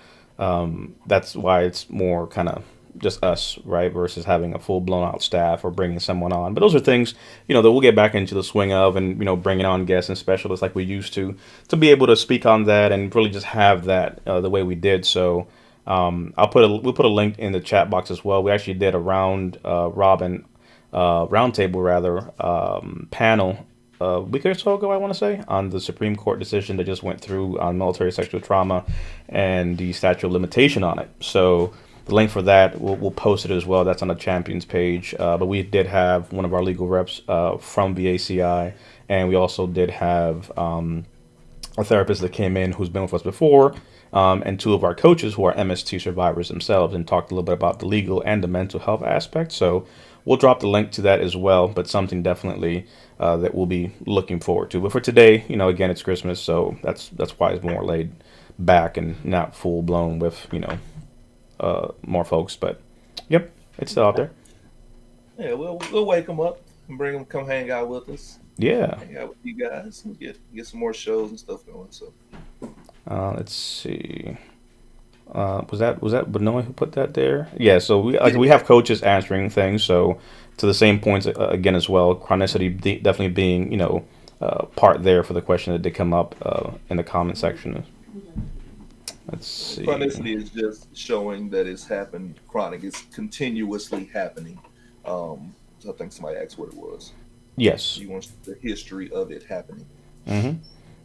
that's why it's more kind of just us, right, versus having a full blown out staff or bringing someone on. But those are things that we'll get back into the swing of, and bringing on guests and specialists like we used to be able to speak on that and really just have that the way we did. So. We'll put a link in the chat box as well. We actually did a roundtable rather, panel a week or so ago, I want to say, on the Supreme Court decision that just went through on military sexual trauma and the statute of limitation on it. So the link for that, we'll post it as well. That's on the Champions page. But we did have one of our legal reps from VACI, and we also did have a therapist that came in who's been with us before, and two of our coaches who are MST survivors themselves, and talked a little bit about the legal and the mental health aspect. So we'll drop the link to that as well, but something definitely that we'll be looking forward to. But for today, again, it's Christmas, so that's why it's more laid back and not full blown with more folks. But yep, it's still out there. Yeah, we'll wake them up and bring them come hang out with us. Yeah. Hang out with you guys and get some more shows and stuff going. So Let's see. Was that Benoit who put that there? Yeah. So we have coaches answering things. So to the same points again as well. Chronicity definitely being part there for the question that did come up in the comment section. Let's see. Chronicity is just showing that it's happened. Chronic is continuously happening. So I think somebody asked what it was. Yes. You want the history of it happening. Mm-hmm.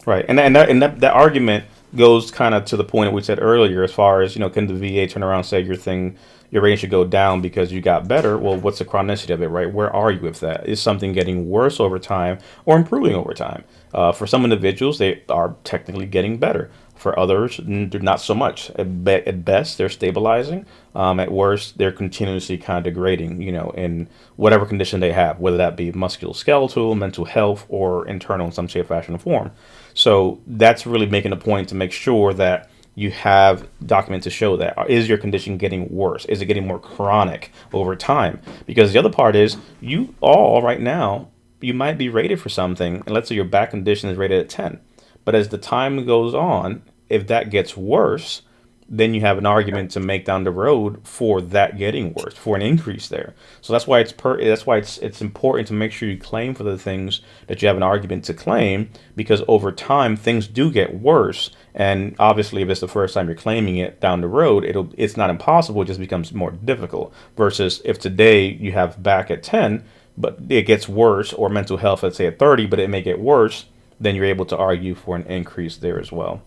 Right, and that argument goes kind of to the point we said earlier, as far as can the VA turn around and say your rating should go down because you got better? Well, what's the chronicity of it, right? Where are you with that? Is something getting worse over time or improving over time? For some individuals, they are technically getting better. For others, not so much. At best, they're stabilizing. At worst, they're continuously kind of degrading, in whatever condition they have, whether that be musculoskeletal, mental health, or internal in some shape, fashion, or form. So that's really making a point to make sure that you have documents to show that. Is your condition getting worse? Is it getting more chronic over time? Because the other part is, you all right now, you might be rated for something, and let's say your back condition is rated at 10. But as the time goes on, if that gets worse, then you have an argument to make down the road for that getting worse, for an increase there. So that's why it's important to make sure you claim for the things that you have an argument to claim, because over time things do get worse. And obviously, if it's the first time you're claiming it down the road, it's not impossible. It just becomes more difficult. Versus if today you have back at 10, but it gets worse, or mental health, let's say at 30, but it may get worse, then you're able to argue for an increase there as well.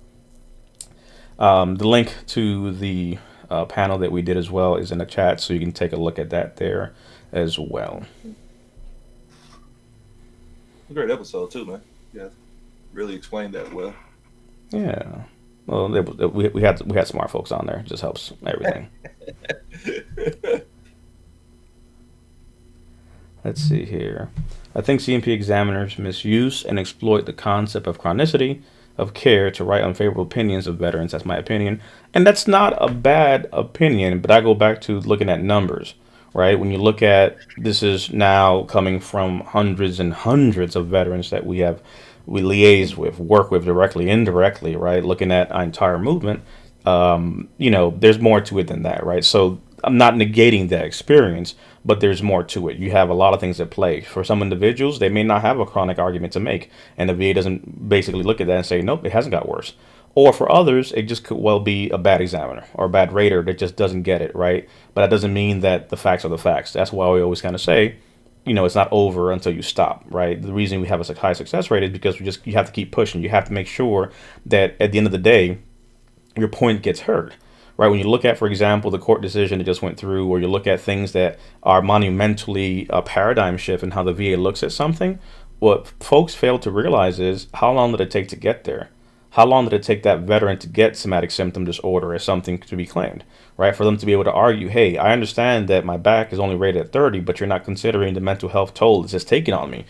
The link to the panel that we did as well is in the chat, so you can take a look at that there as well. Great episode too, man. Yeah, really explained that well. Yeah. Well, we had smart folks on there. It just helps everything. Let's see here. I think CMP examiners misuse and exploit the concept of chronicity of care to write unfavorable opinions of veterans. That's my opinion. And that's not a bad opinion, but I go back to looking at numbers, right? When you look at, this is now coming from hundreds and hundreds of veterans that we liaise with, work with directly, indirectly, right? Looking at our entire movement, there's more to it than that, right? So I'm not negating that experience, but there's more to it. You have a lot of things at play. For some individuals, they may not have a chronic argument to make, and the VA doesn't basically look at that and say, nope, it hasn't got worse. Or for others, it just could well be a bad examiner or a bad rater that just doesn't get it, right? But that doesn't mean that the facts are the facts. That's why we always kind of say, it's not over until you stop, right? The reason we have a high success rate is because you have to keep pushing. You have to make sure that at the end of the day, your point gets heard. Right, when you look at, for example, the court decision that just went through, or you look at things that are monumentally a paradigm shift in how the VA looks at something, what folks fail to realize is, how long did it take to get there? How long did it take that veteran to get somatic symptom disorder as something to be claimed, right? For them to be able to argue, hey, I understand that my back is only rated at 30, but you're not considering the mental health toll it's just taking on me.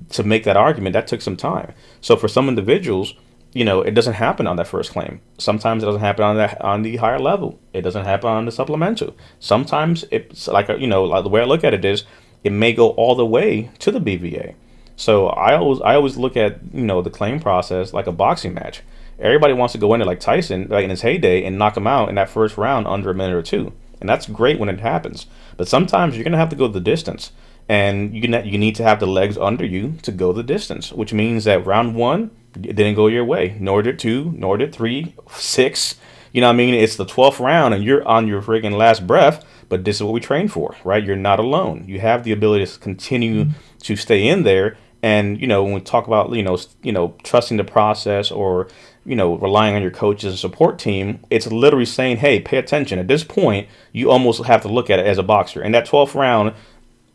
To make that argument, that took some time. So for some individuals, it doesn't happen on that first claim. Sometimes it doesn't happen on the higher level. It doesn't happen on the supplemental. Sometimes it's like the way I look at it is, it may go all the way to the BVA. So I always look at the claim process like a boxing match. Everybody wants to go in there like Tyson, like in his heyday, and knock him out in that first round under a minute or two, and that's great when it happens. But sometimes you're gonna have to go the distance, and you need to have the legs under you to go the distance, which means that round one, it didn't go your way, nor did 2, nor did 3, 6. It's the 12th round and you're on your friggin' last breath, but this is what we train for, right? You're not alone. You have the ability to continue to stay in there. And, when we talk about, trusting the process, or, relying on your coaches and support team, it's literally saying, hey, pay attention. At this point, you almost have to look at it as a boxer. In that 12th round,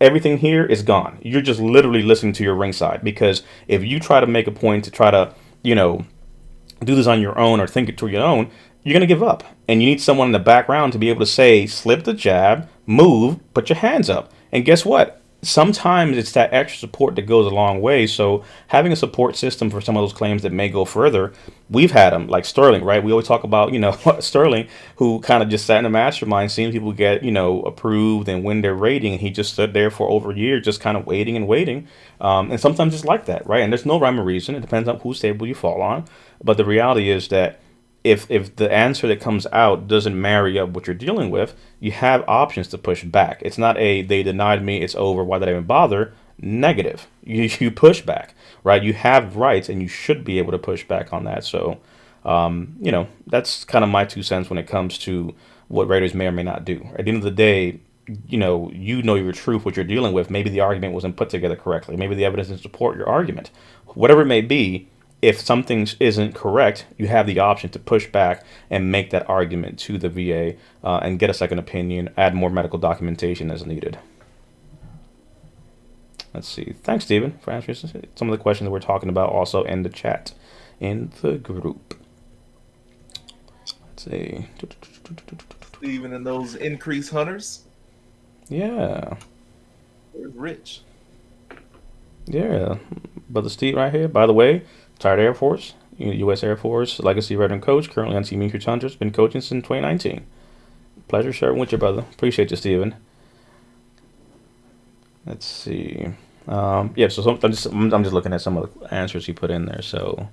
everything here is gone. You're just literally listening to your ringside, because if you try to make a point to try to, do this on your own or think it to your own, you're going to give up. And you need someone in the background to be able to say, slip the jab, move, put your hands up. And guess what? Sometimes it's that extra support that goes a long way. So having a support system for some of those claims that may go further, we've had them, like Sterling, right? We always talk about, Sterling, who kind of just sat in a mastermind, seeing people get, approved and win their rating. And he just stood there for over a year, just kind of waiting and waiting. And sometimes it's like that, right? And there's no rhyme or reason. It depends on whose table you fall on. But the reality is that if the answer that comes out doesn't marry up what you're dealing with, you have options to push back. It's not a they denied me, it's over, why did I even bother? Negative. You push back, right? You have rights and you should be able to push back on that. So, that's kind of my 2 cents when it comes to what raters may or may not do. At the end of the day, you know your truth, what you're dealing with. Maybe the argument wasn't put together correctly. Maybe the evidence doesn't support your argument. Whatever it may be, if something isn't correct, you have the option to push back and make that argument to the VA and get a second opinion, add more medical documentation as needed. Let's see. Thanks, Stephen, for answering some of the questions that we're talking about also in the chat, in the group. Let's see. Stephen and those increased hunters. Yeah. They're rich. Yeah. Brother Steve right here, by the way. Retired Air Force, U.S. Air Force, legacy veteran coach, currently on Team Increase Hunters, been coaching since 2019. Pleasure sharing with you, brother. Appreciate you, Stephen. Let's see. I'm just looking at some of the answers he put in there. So,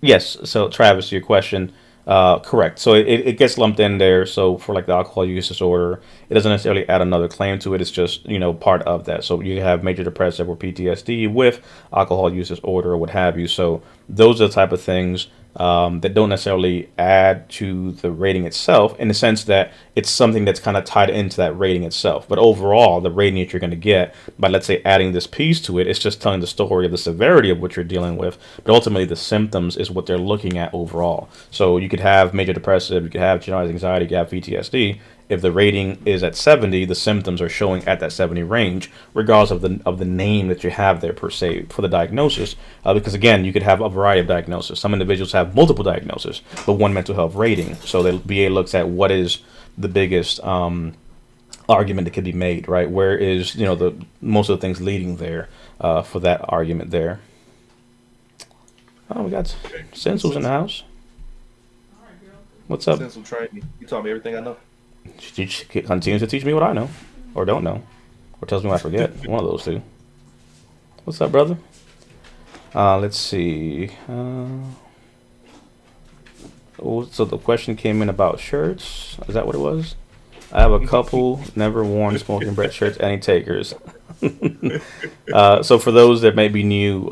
yes. So, Travis, your question. Correct. So it gets lumped in there. So for like the alcohol use disorder, it doesn't necessarily add another claim to it. It's just, part of that. So you have major depressive or PTSD with alcohol use disorder or what have you. So those are the type of things that don't necessarily add to the rating itself, in the sense that it's something that's kind of tied into that rating itself. But overall, the rating that you're going to get by, let's say, adding this piece to it, it's just telling the story of the severity of what you're dealing with. But ultimately, the symptoms is what they're looking at overall. So you could have major depressive, you could have generalized anxiety, you could have PTSD. If the rating is at 70, the symptoms are showing at that 70 range, regardless of the name that you have there per se for the diagnosis. Because again, you could have a variety of diagnoses. Some individuals have multiple diagnoses, but one mental health rating. So the VA looks at what is the biggest argument that could be made, right? Where is the most of the things leading there for that argument there. Oh, we got Sensu's in the house. What's up? Sensu trained me. You taught me everything I know. She continues to teach me what I know, or don't know, or tells me what I forget. One of those two. What's up, brother? Let's see. So the question came in about shirts. Is that what it was? I have a couple never worn smoking bread shirts. Any takers? So for those that may be new,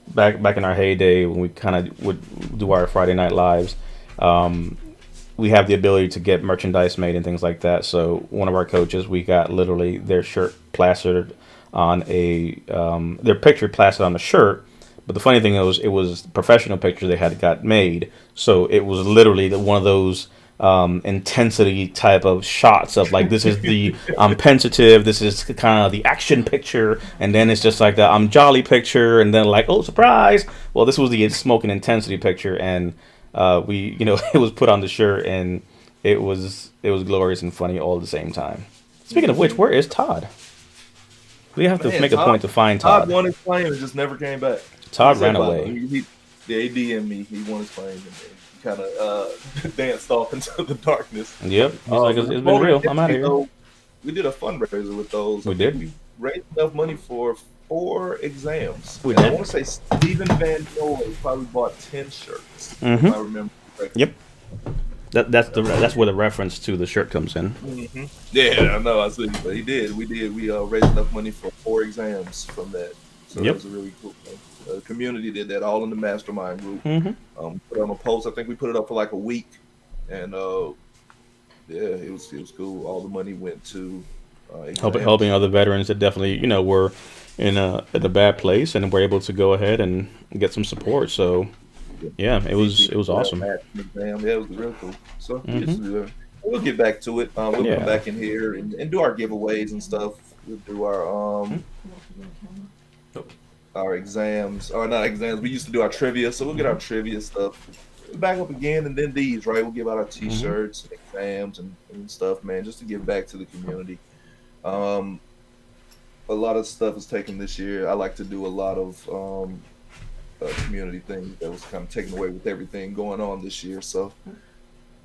back in our heyday when we kind of would do our Friday night lives, we have the ability to get merchandise made and things like that. So one of our coaches, we got literally their shirt plastered on their picture plastered on the shirt. But the funny thing is, it was professional picture they had got made. So it was literally one of those intensity type of shots of like, this is the I'm pensive, this is kind of the action picture, and then it's just like the I'm jolly picture, and then like, oh, surprise. Well, this was the smoking intensity picture, and we, it was put on the shirt, and it was glorious and funny all at the same time. Speaking of which, where is Todd? We have to make a point to find Todd. Todd won his claim and just never came back. Todd ran away. The AD and me, he won his claim and he kind of danced off into the darkness. Yep, he's like, it's been real. I'm out of here. We did a fundraiser with those. We did. We raised enough money for 4 exams. We did. I want to say Stephen Van Noy probably bought 10 shirts. Mm-hmm. If I remember correctly. Yep. That's where the reference to the shirt comes in. Mm-hmm. Yeah, I know. I see, but he did. We did. We raised enough money for 4 exams from that. So Yep. That was a really cool thing. The community did that all in the mastermind group. Mm-hmm. Put on a post. I think we put it up for like a week, and yeah, it was cool. All the money went to helping other veterans that definitely were in a bad place and were able to go ahead and get some support. So yeah, it was awesome. Yeah, it was real cool. So we'll get back to it. We'll come back in here and do our giveaways and stuff. We'll do our our exams, or not exams. We used to do our trivia, so we'll get our trivia stuff back up again, and then these, right? We'll give out our Hmm. T-shirts, and exams, and stuff, man, just to give back to the community. Um, a lot of stuff is taken this year. I like to do a lot of community things that was kind of taken away with everything going on this year. So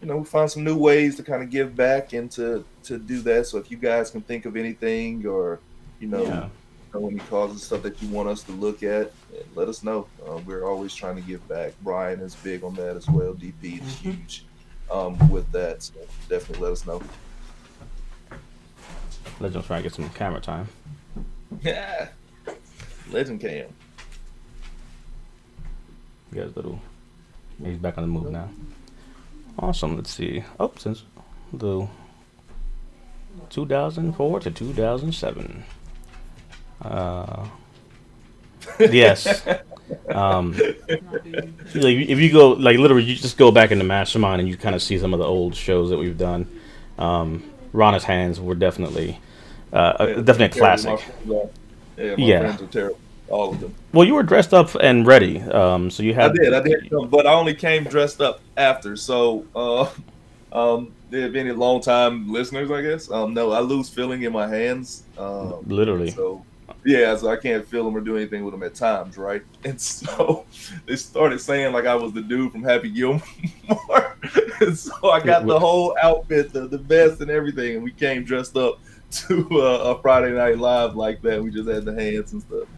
we find some new ways to kind of give back and to do that. So if you guys can think of anything, or you know Yeah. any causes, stuff that you want us to look at, let us know. We're always trying to give back. Brian is big on that as well. DP is Hmm. huge with that. So definitely let us know. Legends trying to get some camera time. Yeah, Legend Cam. You guys little. He's back on the move now. Awesome. Let's see. Oh, since the 2004 to 2007. Uh, yes. Um, Not being like if you go like literally, you just go back in the mastermind and you kind of see some of the old shows that we've done. Rana's hands were definitely, Yeah, definitely a terrible. My classic. friends are. Yeah, my Yeah. friends are terrible. All of them. Well, you were dressed up and ready. So you I had. did. I did come, but I only came dressed up after. So, there have been any long time listeners, I guess. No, I lose feeling in my hands. And Literally. so yeah, so I can't feel them or do anything with them at times, right? And so they started saying like I was the dude from Happy Gilmore, and so I got the whole outfit, the vest and everything, and we came dressed up to a Friday Night Live like that. We just had the hands and stuff.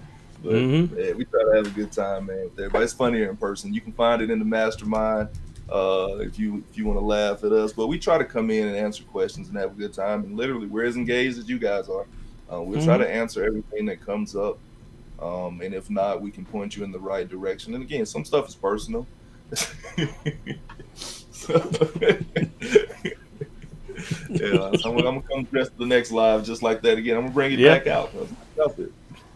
But Mm-hmm. yeah, we try to have a good time, man, with everybody. It's funnier in person. You can find it in the mastermind if you want to laugh at us. But we try to come in and answer questions and have a good time. And literally, we're as engaged as you guys are. We'll try Mm-hmm. to answer everything that comes up. And if not, we can point you in the right direction. And again, some stuff is personal. So, yeah, so I'm gonna come dressed to the next live just like that again. I'm gonna bring it back Yep. out. That's it.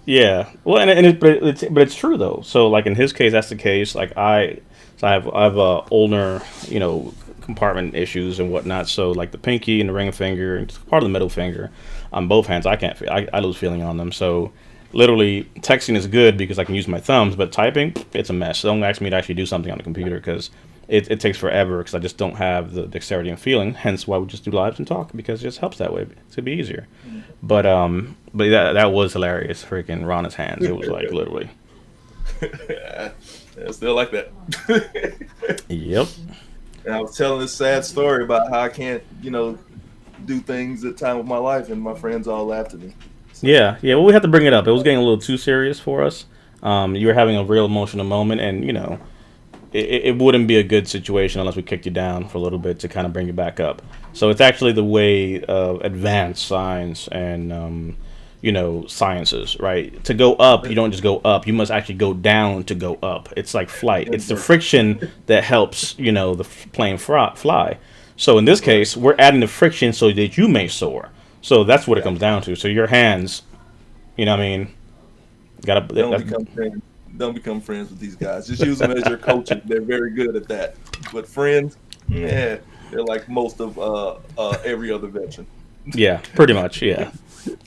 Yeah. Well, and but it's true though. So like in his case, that's the case. Like I have older compartment issues and whatnot. So like the pinky and the ring finger and part of the middle finger on both hands, I can't feel. I lose feeling on them. So literally texting is good because I can use my thumbs, but typing it's a mess. Don't ask me to actually do something on the computer because it takes forever because I just don't have the dexterity and feeling. Hence why we just do lives and talk because it just helps that way. It's to be easier. But that was hilarious. Freaking Rana's hands. It was like literally. Yeah, still like that. Yep. And I was telling this sad story about how I can't, do things at time of my life, and my friends all laughed at me. So Yeah. Yeah. Well, we had to bring it up. It was getting a little too serious for us. You were having a real emotional moment, and it wouldn't be a good situation unless we kicked you down for a little bit to kind of bring you back up. So it's actually the way of advanced science and sciences, right? To go up, you don't just go up. You must actually go down to go up. It's like flight. It's the friction that helps the plane fly. So in this right, case, we're adding the friction so that you may soar. So that's what it yeah, comes down to. So your hands, what I mean, gotta. don't That's, become friends. Don't become friends with these guys. Just use them as your coaches. They're very good at that. But friends, yeah, they're like most of every other veteran. yeah, pretty much, yeah.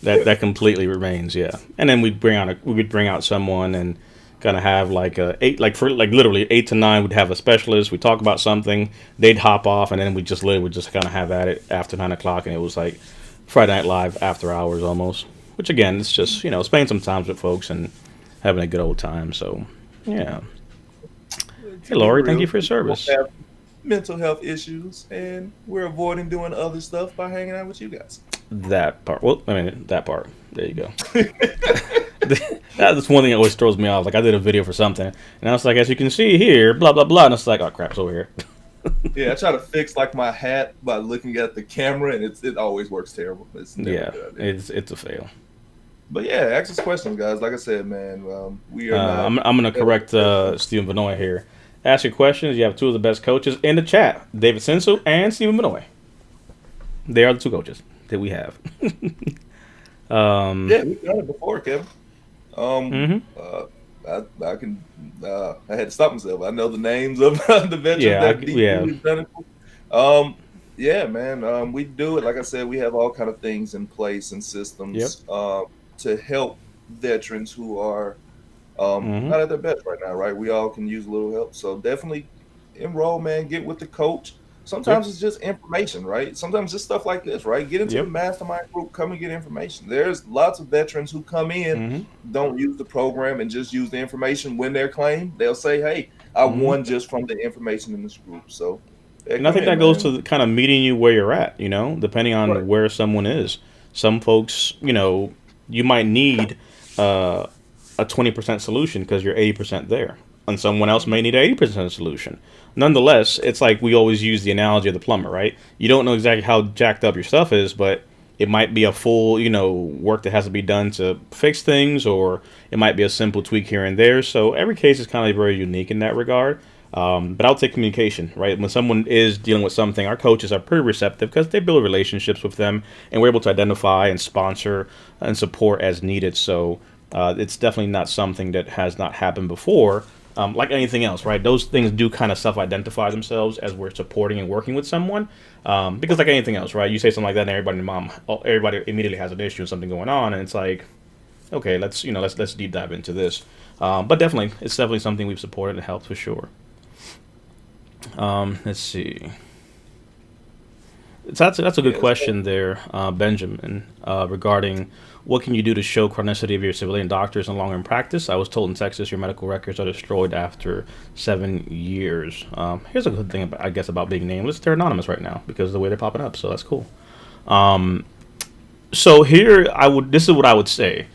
That completely remains, yeah. And then we would bring out someone and kind of have like a eight, like for like literally 8 to 9, we'd have a specialist. We talk about something, they'd hop off, and then we just literally would just kind of have at it after 9 o'clock, and it was like Friday Night Live after hours almost. Which again, it's just spending some time with folks and having a good old time. So yeah. Hey To be Lori, thank you real, for your people service. have mental health issues, and we're avoiding doing other stuff by hanging out with you guys. That part. Well, I mean that part. There you go. That's one thing that always throws me off. Like I did a video for something, and I was like, as you can see here, blah blah blah, and it's like, oh crap, it's over here. Yeah, I try to fix like my hat by looking at the camera, and it always works terrible. It's never a Yeah, good idea. it's a fail. But yeah, ask us questions, guys. Like I said, man, we are not. I'm gonna correct Stephen Benoit here. Ask your questions. You have two of the best coaches in the chat, David Sensu and Stephen Benoit. They are the two coaches that we have. um, Yeah, we've done it before, Kevin. Um, hmm uh, I can. I had to stop myself. I know the names of the veterans Yeah, that DP yeah, we've done it for. Yeah, man. We do it. Like I said, we have all kind of things in place and yep, systems to help veterans who are Mm-hmm. Not at their best right now, right? We all can use a little help. So definitely enroll, man. Get with the coach. Yep. Sometimes it's just information, right? Sometimes it's stuff like this, right? Get into the Yep. mastermind group, come and get information. There's lots of veterans who come in, Mm-hmm. don't use the program and just use the information when they're claimed. They'll say, hey, I Mm-hmm. won just from the information in this group. So yeah, And I come think in, that goes man. to kind of meeting you where you're at, depending Right. on where someone is. Some folks, you might need uh, a 20% solution because you're 80% there. And someone else may need an 80% solution. Nonetheless, it's like we always use the analogy of the plumber, right? You don't know exactly how jacked up your stuff is, but it might be a full, work that has to be done to fix things, or it might be a simple tweak here and there. So every case is kind of very unique in that regard. But I'll take communication, right? When someone is dealing with something, our coaches are pretty receptive because they build relationships with them, and we're able to identify and sponsor and support as needed. So it's definitely not something that has not happened before. Like anything else, right? Those things do kind of self-identify themselves as we're supporting and working with someone. Because like anything else, right? You say something like that, and everybody immediately has an issue and something going on, and it's like, okay, let's deep dive into this. But definitely, it's definitely something we've supported and helped for sure. Let's see. That's a good Yeah, question there, Benjamin, regarding what can you do to show chronicity of your civilian doctors no longer in practice. I was told in Texas your medical records are destroyed after 7 years. Here's a good thing, I guess, about being nameless. They're anonymous right now because of the way they're popping up, so that's cool. So here, this is what I would say.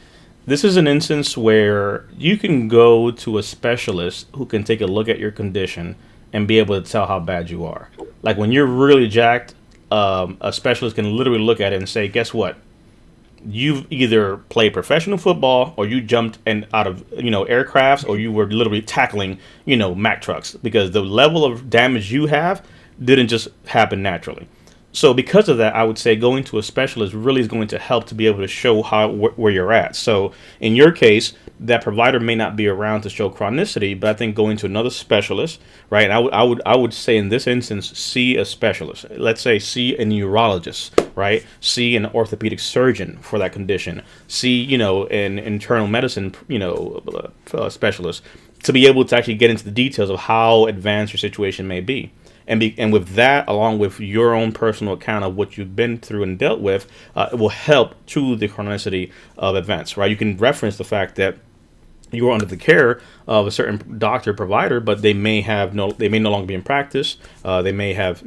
This is an instance where you can go to a specialist who can take a look at your condition and be able to tell how bad you are. Like when you're really jacked, a specialist can literally look at it and say, "Guess what? You've either played professional football, or you jumped out of aircrafts, or you were literally tackling Mack trucks, because the level of damage you have didn't just happen naturally." So because of that, I would say going to a specialist really is going to help to be able to show where you're at. So in your case, that provider may not be around to show chronicity, but I think going to another specialist, right? And I would say in this instance, see a specialist. Let's say see a neurologist, right? See an orthopedic surgeon for that condition. See an internal medicine specialist, to be able to actually get into the details of how advanced your situation may be. And with that, along with your own personal account of what you've been through and dealt with, it will help to the chronicity of events, right? You can reference the fact that you are under the care of a certain doctor provider, but they may no longer be in practice. They may have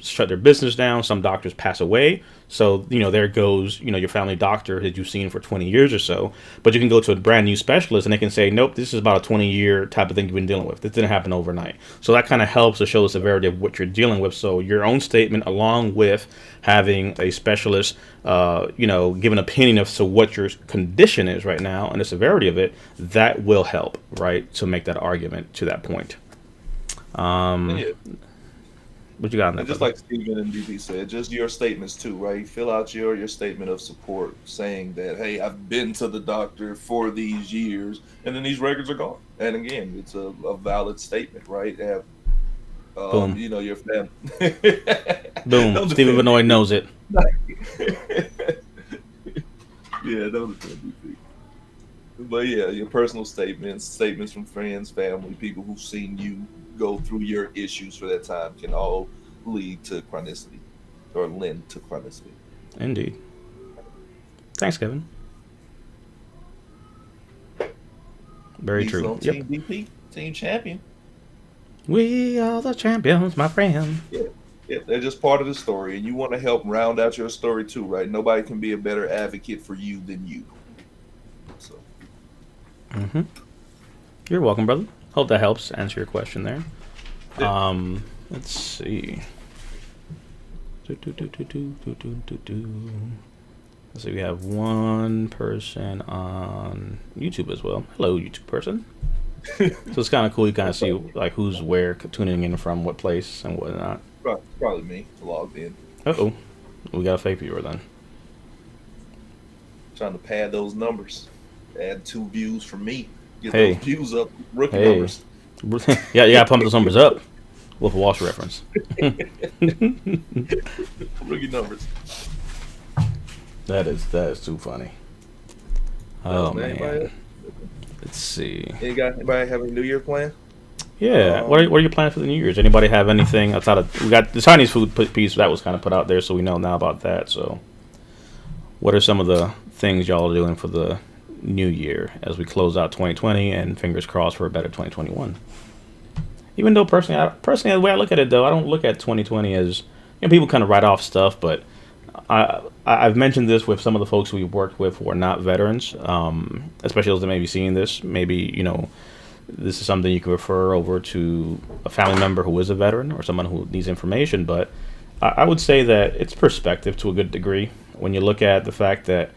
shut their business down. Some doctors pass away, so there goes your family doctor that you've seen for 20 years or so. But you can go to a brand new specialist, and they can say, nope, this is about a 20-year type of thing you've been dealing with. This didn't happen overnight. So that kind of helps to show the severity of what you're dealing with. So your own statement, along with having a specialist give an opinion of what your condition is right now and the severity of it, that will help, right, to make that argument to that point. yeah. What you got on that, And just brother? like Stephen and DP said, just your statements too, right? Fill out your statement of support, saying that, hey, I've been to the doctor for these years, and then these records are gone. And again, it's a valid statement, right? Have Boom. your family. Boom. Don't Stephen defend Benoit DP. knows it. Yeah, don't defend DP. But yeah, your personal statements from friends, family, people who've seen you go through your issues for that time can all lead to chronicity or lend to chronicity. Indeed. Thanks, Kevin. Very He's true. on Yep. Team DP, team champion. We are the champions, my friend. Yeah. Yeah, they're just part of the story, and you want to help round out your story too, right? Nobody can be a better advocate for you than you. So, You're welcome, brother. Hope that helps answer your question there. yeah. Let's see. Let's see. We have one person on YouTube as well. Hello, YouTube person. So it's kind of cool. You kind of see like who's where, tuning in from what place and whatnot. Probably me logged in, Oh, we got a fake viewer then. trying to pad those numbers. Add 2 views for me. Get Hey. those views up. Rookie Hey. numbers. Yeah, you gotta pump those numbers up with a Walsh reference. Rookie numbers. That is too funny. Oh Man, man. Let's see. Anybody have a New Year plan? Yeah, what are your plans for the New Year's? Anybody have anything outside of we got the Chinese food piece that was kind of put out there, so we know now about that. So, what are some of the things y'all are doing for the New Year as we close out 2020 and fingers crossed for a better 2021? Even though personally, the way I look at it, though, I don't look at 2020 as people kind of write off stuff, but I've mentioned this with some of the folks we've worked with who are not veterans, especially those that may be seeing this. Maybe this is something you can refer over to a family member who is a veteran or someone who needs information. But I would say that it's perspective to a good degree when you look at the fact that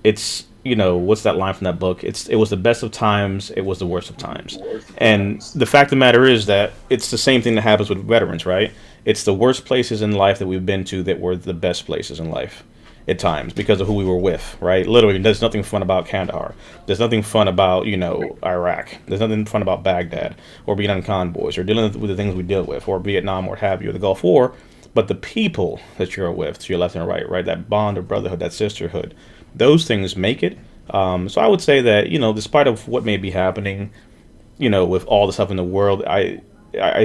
it's what's that line from that book? It was the best of times, it was the worst of times. And the fact of the matter is that it's the same thing that happens with veterans, right? It's the worst places in life that we've been to that were the best places in life at times because of who we were with, right? Literally, there's nothing fun about Kandahar. There's nothing fun about, Iraq. There's nothing fun about Baghdad or being on convoys or dealing with the things we deal with or Vietnam or what have you, or the Gulf War. But the people that you're with, to your left and right, that bond of brotherhood, that sisterhood, those things make it. So I would say that, despite of what may be happening, with all the stuff in the world, I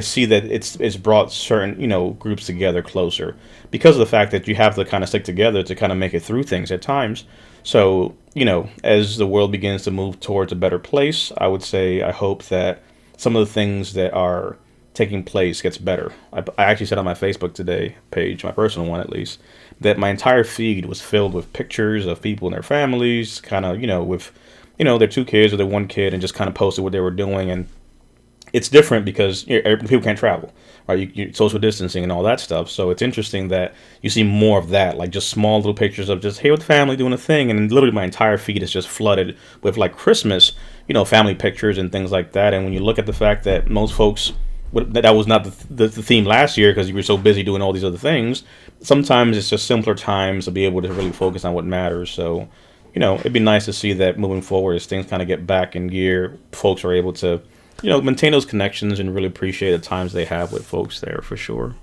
see that it's brought certain, groups together closer because of the fact that you have to kind of stick together to kind of make it through things at times. So, as the world begins to move towards a better place, I would say I hope that some of the things that are taking place gets better. I actually said on my Facebook today page, my personal one at least, that my entire feed was filled with pictures of people and their families, kind of, with, their two kids or their one kid, and just kind of posted what they were doing. And it's different because people can't travel, right? You social distancing and all that stuff. So it's interesting that you see more of that, like just small little pictures of just, hey, with the family doing a thing. And literally my entire feed is just flooded with like Christmas, family pictures and things like that. And when you look at the fact that most folks, that was not the theme last year because you were so busy doing all these other things. Sometimes it's just simpler times to be able to really focus on what matters. So, it'd be nice to see that moving forward as things kind of get back in gear, folks are able to, maintain those connections and really appreciate the times they have with folks there for sure.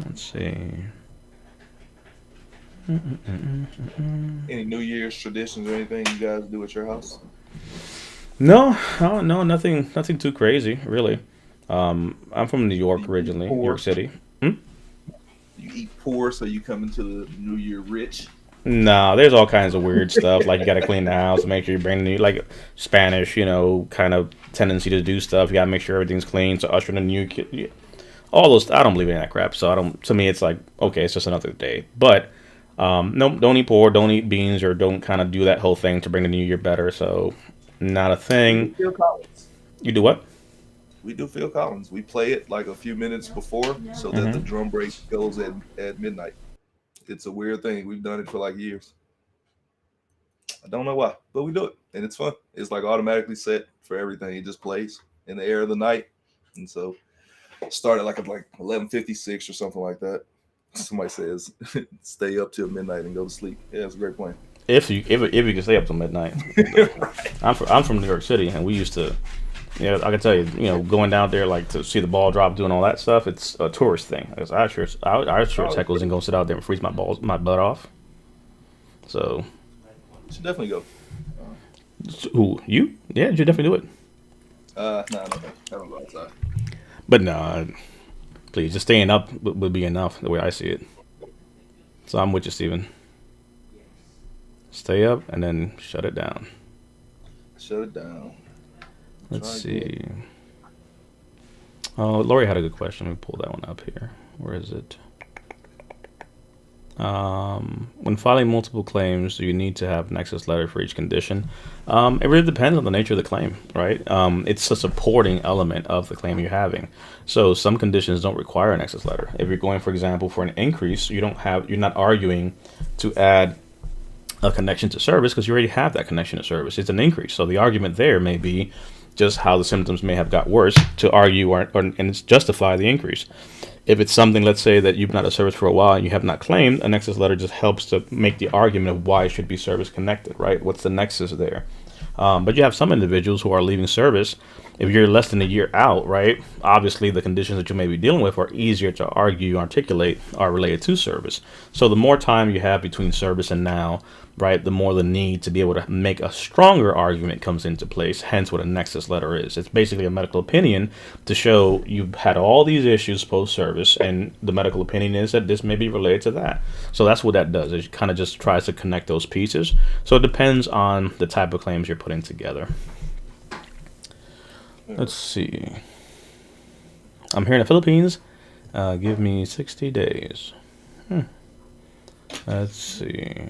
Let's see. Any New Year's traditions or anything you guys do at your house? No, nothing too crazy, really. I'm from New York originally, New York City. You eat poor, so you come into the New Year rich. No, there's all kinds of weird stuff. Like you got to clean the house, make sure you bring the new, like Spanish, kind of tendency to do stuff. You got to make sure everything's clean. So usher in a new kid. All those, I don't believe in that crap. So I don't. To me, it's like okay, it's just another day. But no, don't eat pork, don't eat beans, or don't kind of do that whole thing to bring the new year better. So not a thing. Phil Collins. You do what? We do Phil Collins. We play it like a few minutes before so that the drum break goes at midnight. It's a weird thing. We've done it for like years. I don't know why, but we do it, and it's fun. It's like automatically set for everything. It just plays in the air of the night, and so started like at 11:56 or something like that. Somebody says stay up till midnight and go to sleep. Yeah, it's a great plan. If you can stay up till midnight. Right. I'm from New York City, and we used to. Yeah, I can tell you, going down there like to see the ball drop, doing all that stuff. It's a tourist thing. I sure as heck wasn't gonna sit out there and freeze my butt off. So, you should definitely go. Who you? Yeah, you should definitely do it. No, I don't go outside. But no, please, just staying up would be enough the way I see it. So I'm with you, Steven. Stay up and then shut it down. Shut it down. Let's see. Oh, Lori had a good question. Let me pull that one up here. Where is it? When filing multiple claims, do you need to have an nexus letter for each condition? It really depends on the nature of the claim, right? It's a supporting element of the claim you're having. So some conditions don't require a nexus letter. If you're going, for example, for an increase, you're not arguing to add a connection to service because you already have that connection to service. It's an increase. So the argument there may be just how the symptoms may have got worse to argue and justify the increase. If it's something, let's say, that you've been out of service for a while and you have not claimed, a nexus letter just helps to make the argument of why it should be service connected, right? What's the nexus there? But you have some individuals who are leaving service. If you're less than a year out, right, obviously the conditions that you may be dealing with are easier to argue, articulate, are related to service. So the more time you have between service and now, right, the more the need to be able to make a stronger argument comes into place, hence what a nexus letter is. It's basically a medical opinion to show you've had all these issues post-service, and the medical opinion is that this may be related to that. So that's what that does. It kind of just tries to connect those pieces. So it depends on the type of claims you're putting together. Let's see. I'm here in the Philippines. Give me 60 days. Let's see.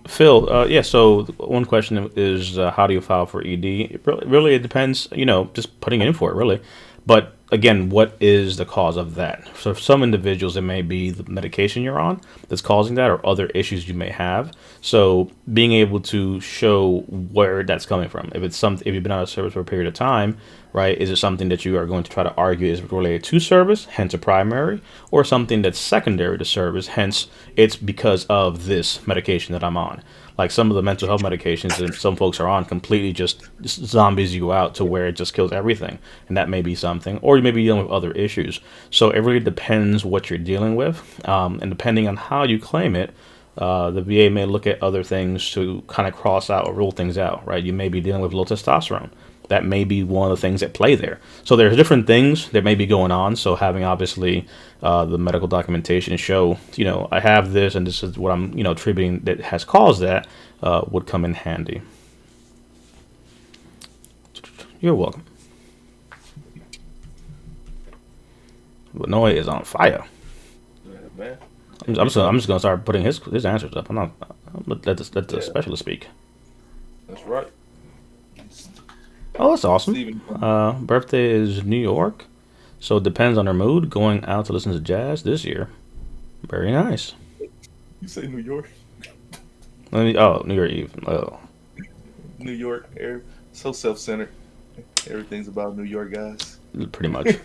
Phil, yeah, so one question is how do you file for ED? Really, it depends, just putting in for it, really. But again, what is the cause of that? So for some individuals, it may be the medication you're on that's causing that, or other issues you may have. So being able to show where that's coming from, if you've been out of service for a period of time, right? Is it something that you are going to try to argue is related to service, hence a primary, or something that's secondary to service, hence it's because of this medication that I'm on? Like some of the mental health medications that some folks are on completely just zombies you out to where it just kills everything. And that may be something. Or you may be dealing with other issues. So it really depends what you're dealing with. And depending on how you claim it, the VA may look at other things to kind of cross out or rule things out, right? You may be dealing with low testosterone. That may be one of the things at play there. So there's different things that may be going on. So having obviously the medical documentation show, I have this and this is what I'm, attributing that has caused that would come in handy. You're welcome. Benoit is on fire. Yeah, man. I'm just gonna start putting his answers up. I'm gonna let the specialist speak. That's right. Oh, that's awesome. Steven. Birthday is New York, so it depends on her mood. Going out to listen to jazz this year. Very nice. You say New York? New Year's Eve. Oh, New York, so self-centered. Everything's about New York, guys. pretty much.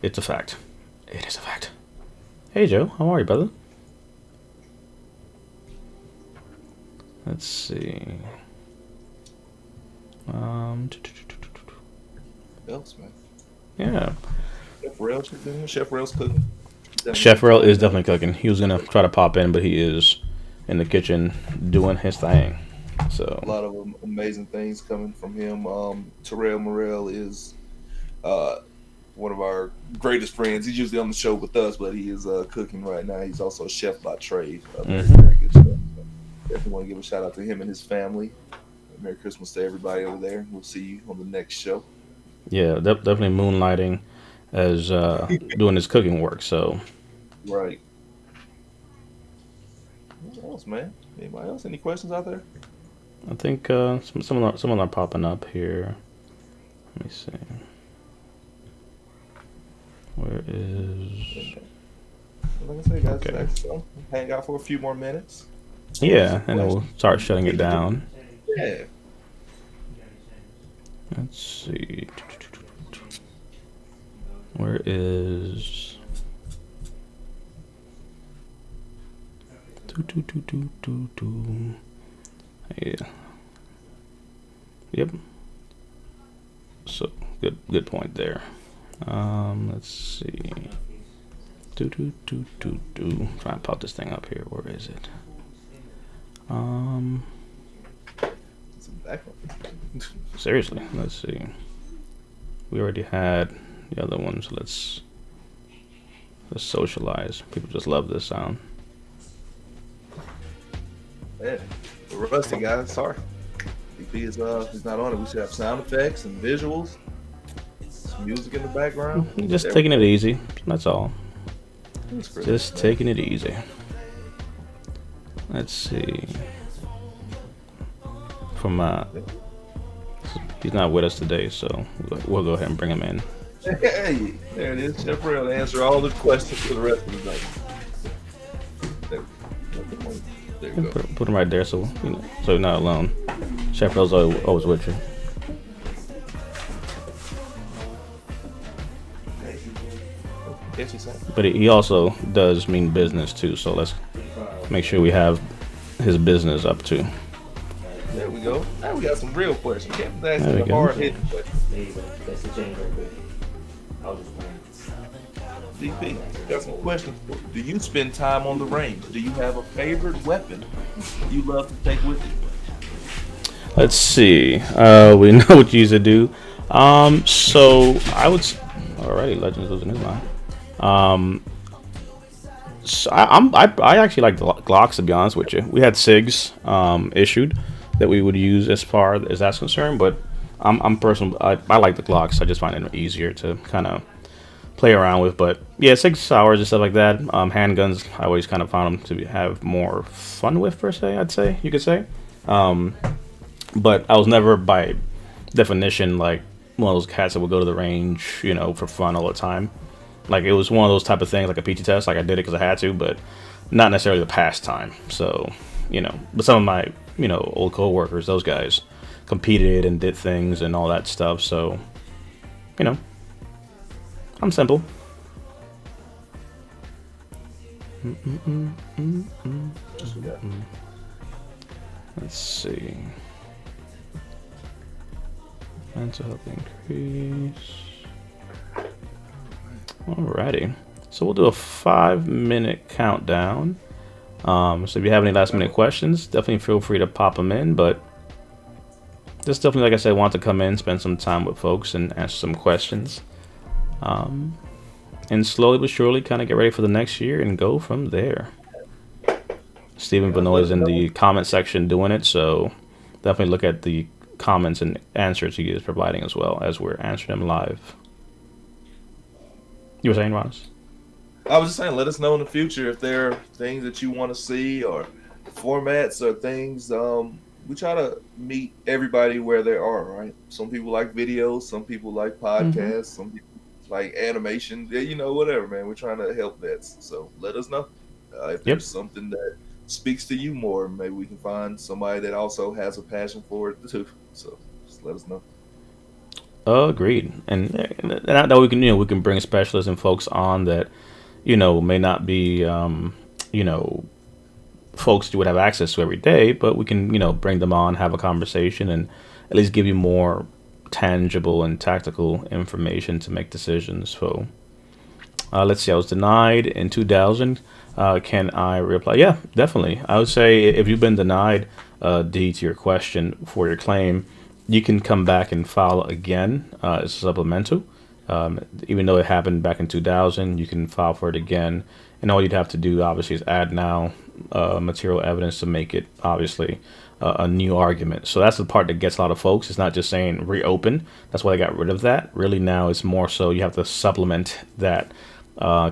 It's a fact. It is a fact. Hey, Joe. How are you, brother? Let's see. Else, man. Yeah. Chef Rail's cooking. Chef Rail is definitely cooking. He was gonna try to pop in, but he is in the kitchen doing his thing. So a lot of amazing things coming from him. Terrell Morel is one of our greatest friends. He's usually on the show with us, but he is cooking right now. He's also a chef by trade. Very good chef. Definitely want to give a shout out to him and his family. Merry Christmas to everybody over there. We'll see you on the next show. Yeah, definitely moonlighting as doing his cooking work. So right. What else, man? Anybody else? Any questions out there? I think some of them are popping up here. Let me see. Where is? Like I said, guys, Okay. so hang out for a few more minutes. Yeah, and then we'll start shutting it down. Yeah. Let's see. Where is? Yeah. Yep. So good point there. Let's see. Try and pop this thing up here. Where is it? Seriously, let's see. We already had the other one, so let's socialize. People just love this sound. Yeah, we're rusty, guys. Sorry. If he's not on it, we should have sound effects and visuals, some music in the background. Just taking it easy. That's all. Just Just taking it easy. Let's see. He's not with us today, so we'll go ahead and bring him in. Hey, there it is. Chef Rail to answer all the questions for the rest of the night. There you go. Put him right there, so so you're not alone. Chef Rail's always with you. But he also does mean business too, so let's make sure we have his business up too. There we go. Now we got some real questions. Can't ask There we the go. hard hitting questions. DP, got some questions. Do you spend time on the range? Do you have a favorite weapon you love to take with you? Let's see. We know what you used to do. So I would. Alrighty, Legends was a new line. So I actually like the Glocks, to be honest with you. We had SIGs issued that we would use as far as that's concerned, but I'm personal. I like the Glocks. I just find it easier to kind of play around with. But yeah, 6 hours and stuff like that. Handguns, I always kind of found them to have more fun with, per se. I'd say you could say. But I was never by definition like one of those cats that would go to the range, for fun all the time. Like it was one of those type of things, like a PT test. Like I did it because I had to, but not necessarily the pastime. So, but some of my, old coworkers, those guys competed and did things and all that stuff. So, I'm simple. Let's see. Mental health increase. Alrighty. So we'll do a 5-minute countdown. So if you have any last minute questions, definitely feel free to pop them in. But just definitely, like I said, want to come in, spend some time with folks and answer some questions. And slowly but surely kind of get ready for the next year and go from there. Stephen Benoit is in the comment section doing it, so definitely look at the comments and answers he is providing as well as we're answering them live. You were saying, Ronis? I was just saying, let us know in the future if there are things that you want to see or formats or things. We try to meet everybody where they are, right? Some people like videos, some people like podcasts, some people like animation, whatever, man. We're trying to help that. So let us know if there's something that speaks to you more. Maybe we can find somebody that also has a passion for it too. So just let us know. Agreed. And that we can we can bring specialists and folks on that may not be folks you would have access to every day, but we can bring them on, have a conversation, and at least give you more tangible and tactical information to make decisions. So let's see, I was denied in 2000. Can I reapply? Yeah, definitely. I would say if you've been denied, D, to your question for your claim, you can come back and file again as a supplemental. Even though it happened back in 2000, you can file for it again. And all you'd have to do, obviously, is add now material evidence to make it, obviously, a new argument. So that's the part that gets a lot of folks. It's not just saying reopen. That's why I got rid of that. Really now it's more so you have to supplement that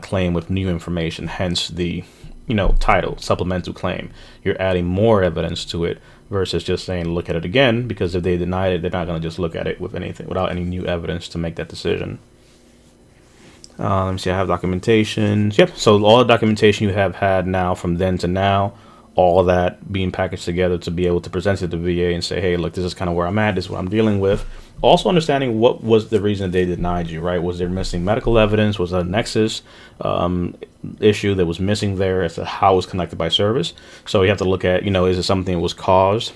claim with new information, hence the title, supplemental claim. You're adding more evidence to it versus just saying look at it again, because if they deny it, they're not going to just look at it with anything without any new evidence to make that decision. Let me see, I have documentation. Yep, so all the documentation you have had now from then to now, all that being packaged together to be able to present it to the VA and say, hey, look, this is kind of where I'm at, this is what I'm dealing with. Also understanding what was the reason they denied you, right? Was there missing medical evidence? Was there a nexus issue that was missing there as to how it was connected by service? So you have to look at, is it something that was caused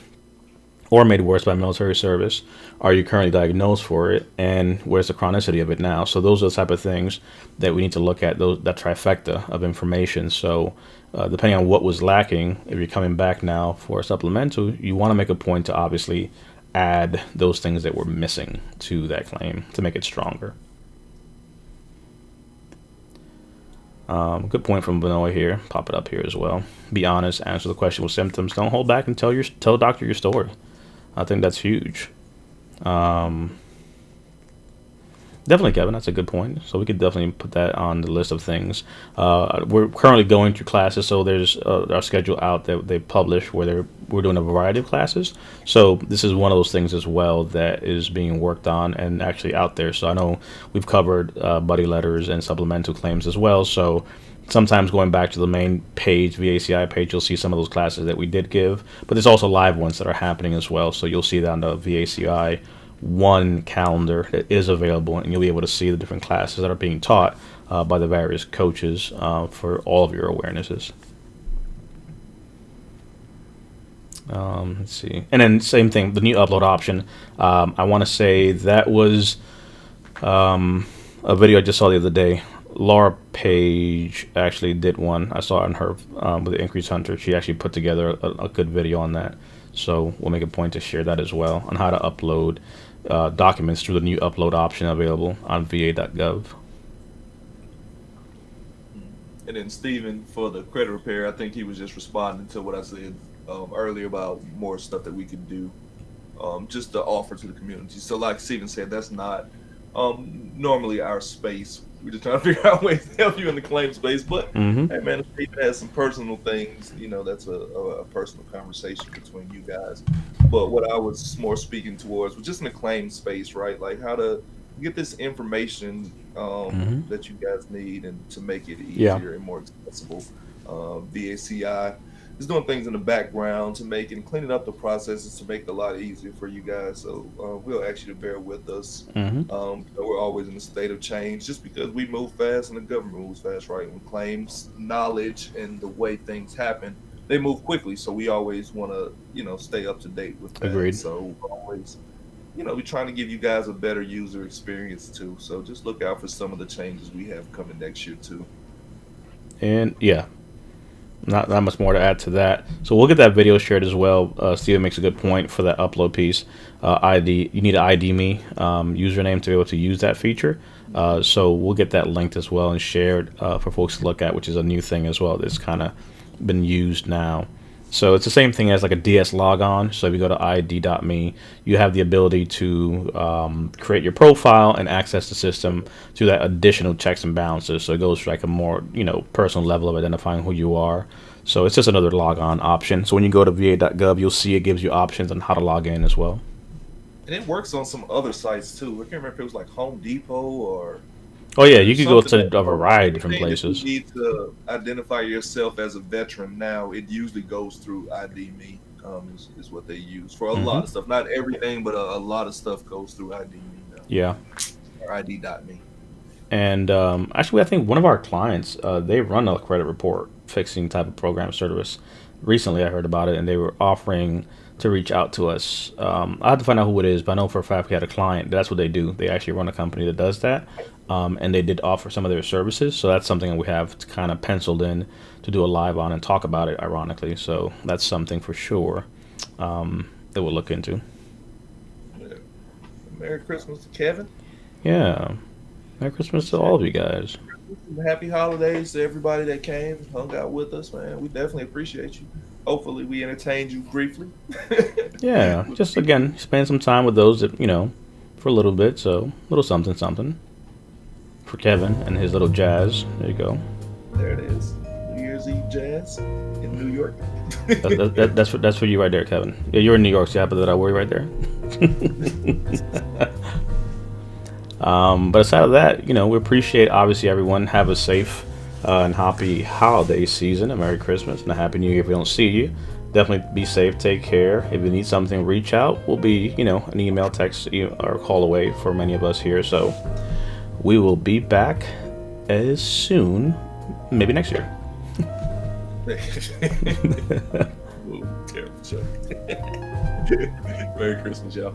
or made worse by military service? Are you currently diagnosed for it? And where's the chronicity of it now? So those are the type of things that we need to look at, that trifecta of information. So depending on what was lacking, if you're coming back now for a supplemental, you want to make a point to obviously add those things that were missing to that claim to make it stronger. Good point from Benoit here. Pop it up here as well. Be honest, answer the question with symptoms. Don't hold back and tell the doctor your story. I think that's huge. Definitely, Kevin, that's a good point. So we could definitely put that on the list of things. We're currently going through classes, so there's our schedule out that they publish where we're doing a variety of classes. So this is one of those things as well that is being worked on and actually out there. So I know we've covered buddy letters and supplemental claims as well. So sometimes going back to the main page, VACI page, you'll see some of those classes that we did give. But there's also live ones that are happening as well. So you'll see that on the VACI one calendar that is available, and you'll be able to see the different classes that are being taught by the various coaches for all of your awarenesses. Let's see, and then same thing, the new upload option. I want to say that was a video I just saw the other day. Laura Page actually did one. I saw it on her with the Increase Hunter. She actually put together a good video on that. So we'll make a point to share that as well on how to upload documents through the new upload option available on va.gov. And then Steven, for the credit repair, I think he was just responding to what I said earlier about more stuff that we could do, just to offer to the community. So like Steven said, that's not normally our space. We're just trying to figure out ways to help you in the claim space. But hey man, if Steven has some personal things, that's a personal conversation between you guys. But what I was more speaking towards was just in the claim space, right? Like how to get this information that you guys need and to make it easier and more accessible. VACI is doing things in the background to make it and cleaning up the processes to make it a lot easier for you guys. So we'll ask you to bear with us. We're always in a state of change just because we move fast and the government moves fast, right? When claims, knowledge, and the way things happen, they move quickly. So we always want to, stay up to date with that. Agreed. So always, we're trying to give you guys a better user experience too. So just look out for some of the changes we have coming next year too. And yeah, not much more to add to that. So we'll get that video shared as well. Steven makes a good point for that upload piece. ID, you need to ID me username to be able to use that feature. So we'll get that linked as well and shared for folks to look at, which is a new thing as well that's kind of been used now. So it's the same thing as like a DS logon. So if you go to id.me, you have the ability to create your profile and access the system through that additional checks and balances. So it goes to like a more, personal level of identifying who you are. So it's just another logon option. So when you go to va.gov, you'll see it gives you options on how to log in as well. And it works on some other sites too. I can't remember if it was like Home Depot or... Oh yeah, you could go to a variety of different places. If you need to identify yourself as a veteran now, it usually goes through ID Me, is what they use for a lot of stuff. Not everything, but a lot of stuff goes through ID Me now. Yeah. Or ID.me. And actually, I think one of our clients, they run a credit report fixing type of program service. Recently, I heard about it, and they were offering to reach out to us. I have to find out who it is, but I know for a fact we had a client. That's what they do. They actually run a company that does that. And they did offer some of their services. So that's something that we have to kind of penciled in to do a live on and talk about it, ironically. So that's something for sure that we'll look into. Yeah. Merry Christmas to Kevin. Yeah. Merry Christmas to all of you guys. Happy holidays to everybody that came and hung out with us, man. We definitely appreciate you. Hopefully we entertained you briefly. Yeah. Just, again, spend some time with those that, for a little bit. So a little something, something. For Kevin and his little jazz. There you go. There it is. New Year's Eve jazz in New York. That's for you right there, Kevin. Yeah, you're in New York, so you happen to that worry right there. But aside of that, we appreciate obviously everyone. Have a safe and happy holiday season, a Merry Christmas and a Happy New Year if we don't see you. Definitely be safe, take care. If you need something, reach out. We'll be, an email, text, or call away for many of us here. So we will be back as soon, maybe next year. Terrible joke. Merry Christmas, y'all.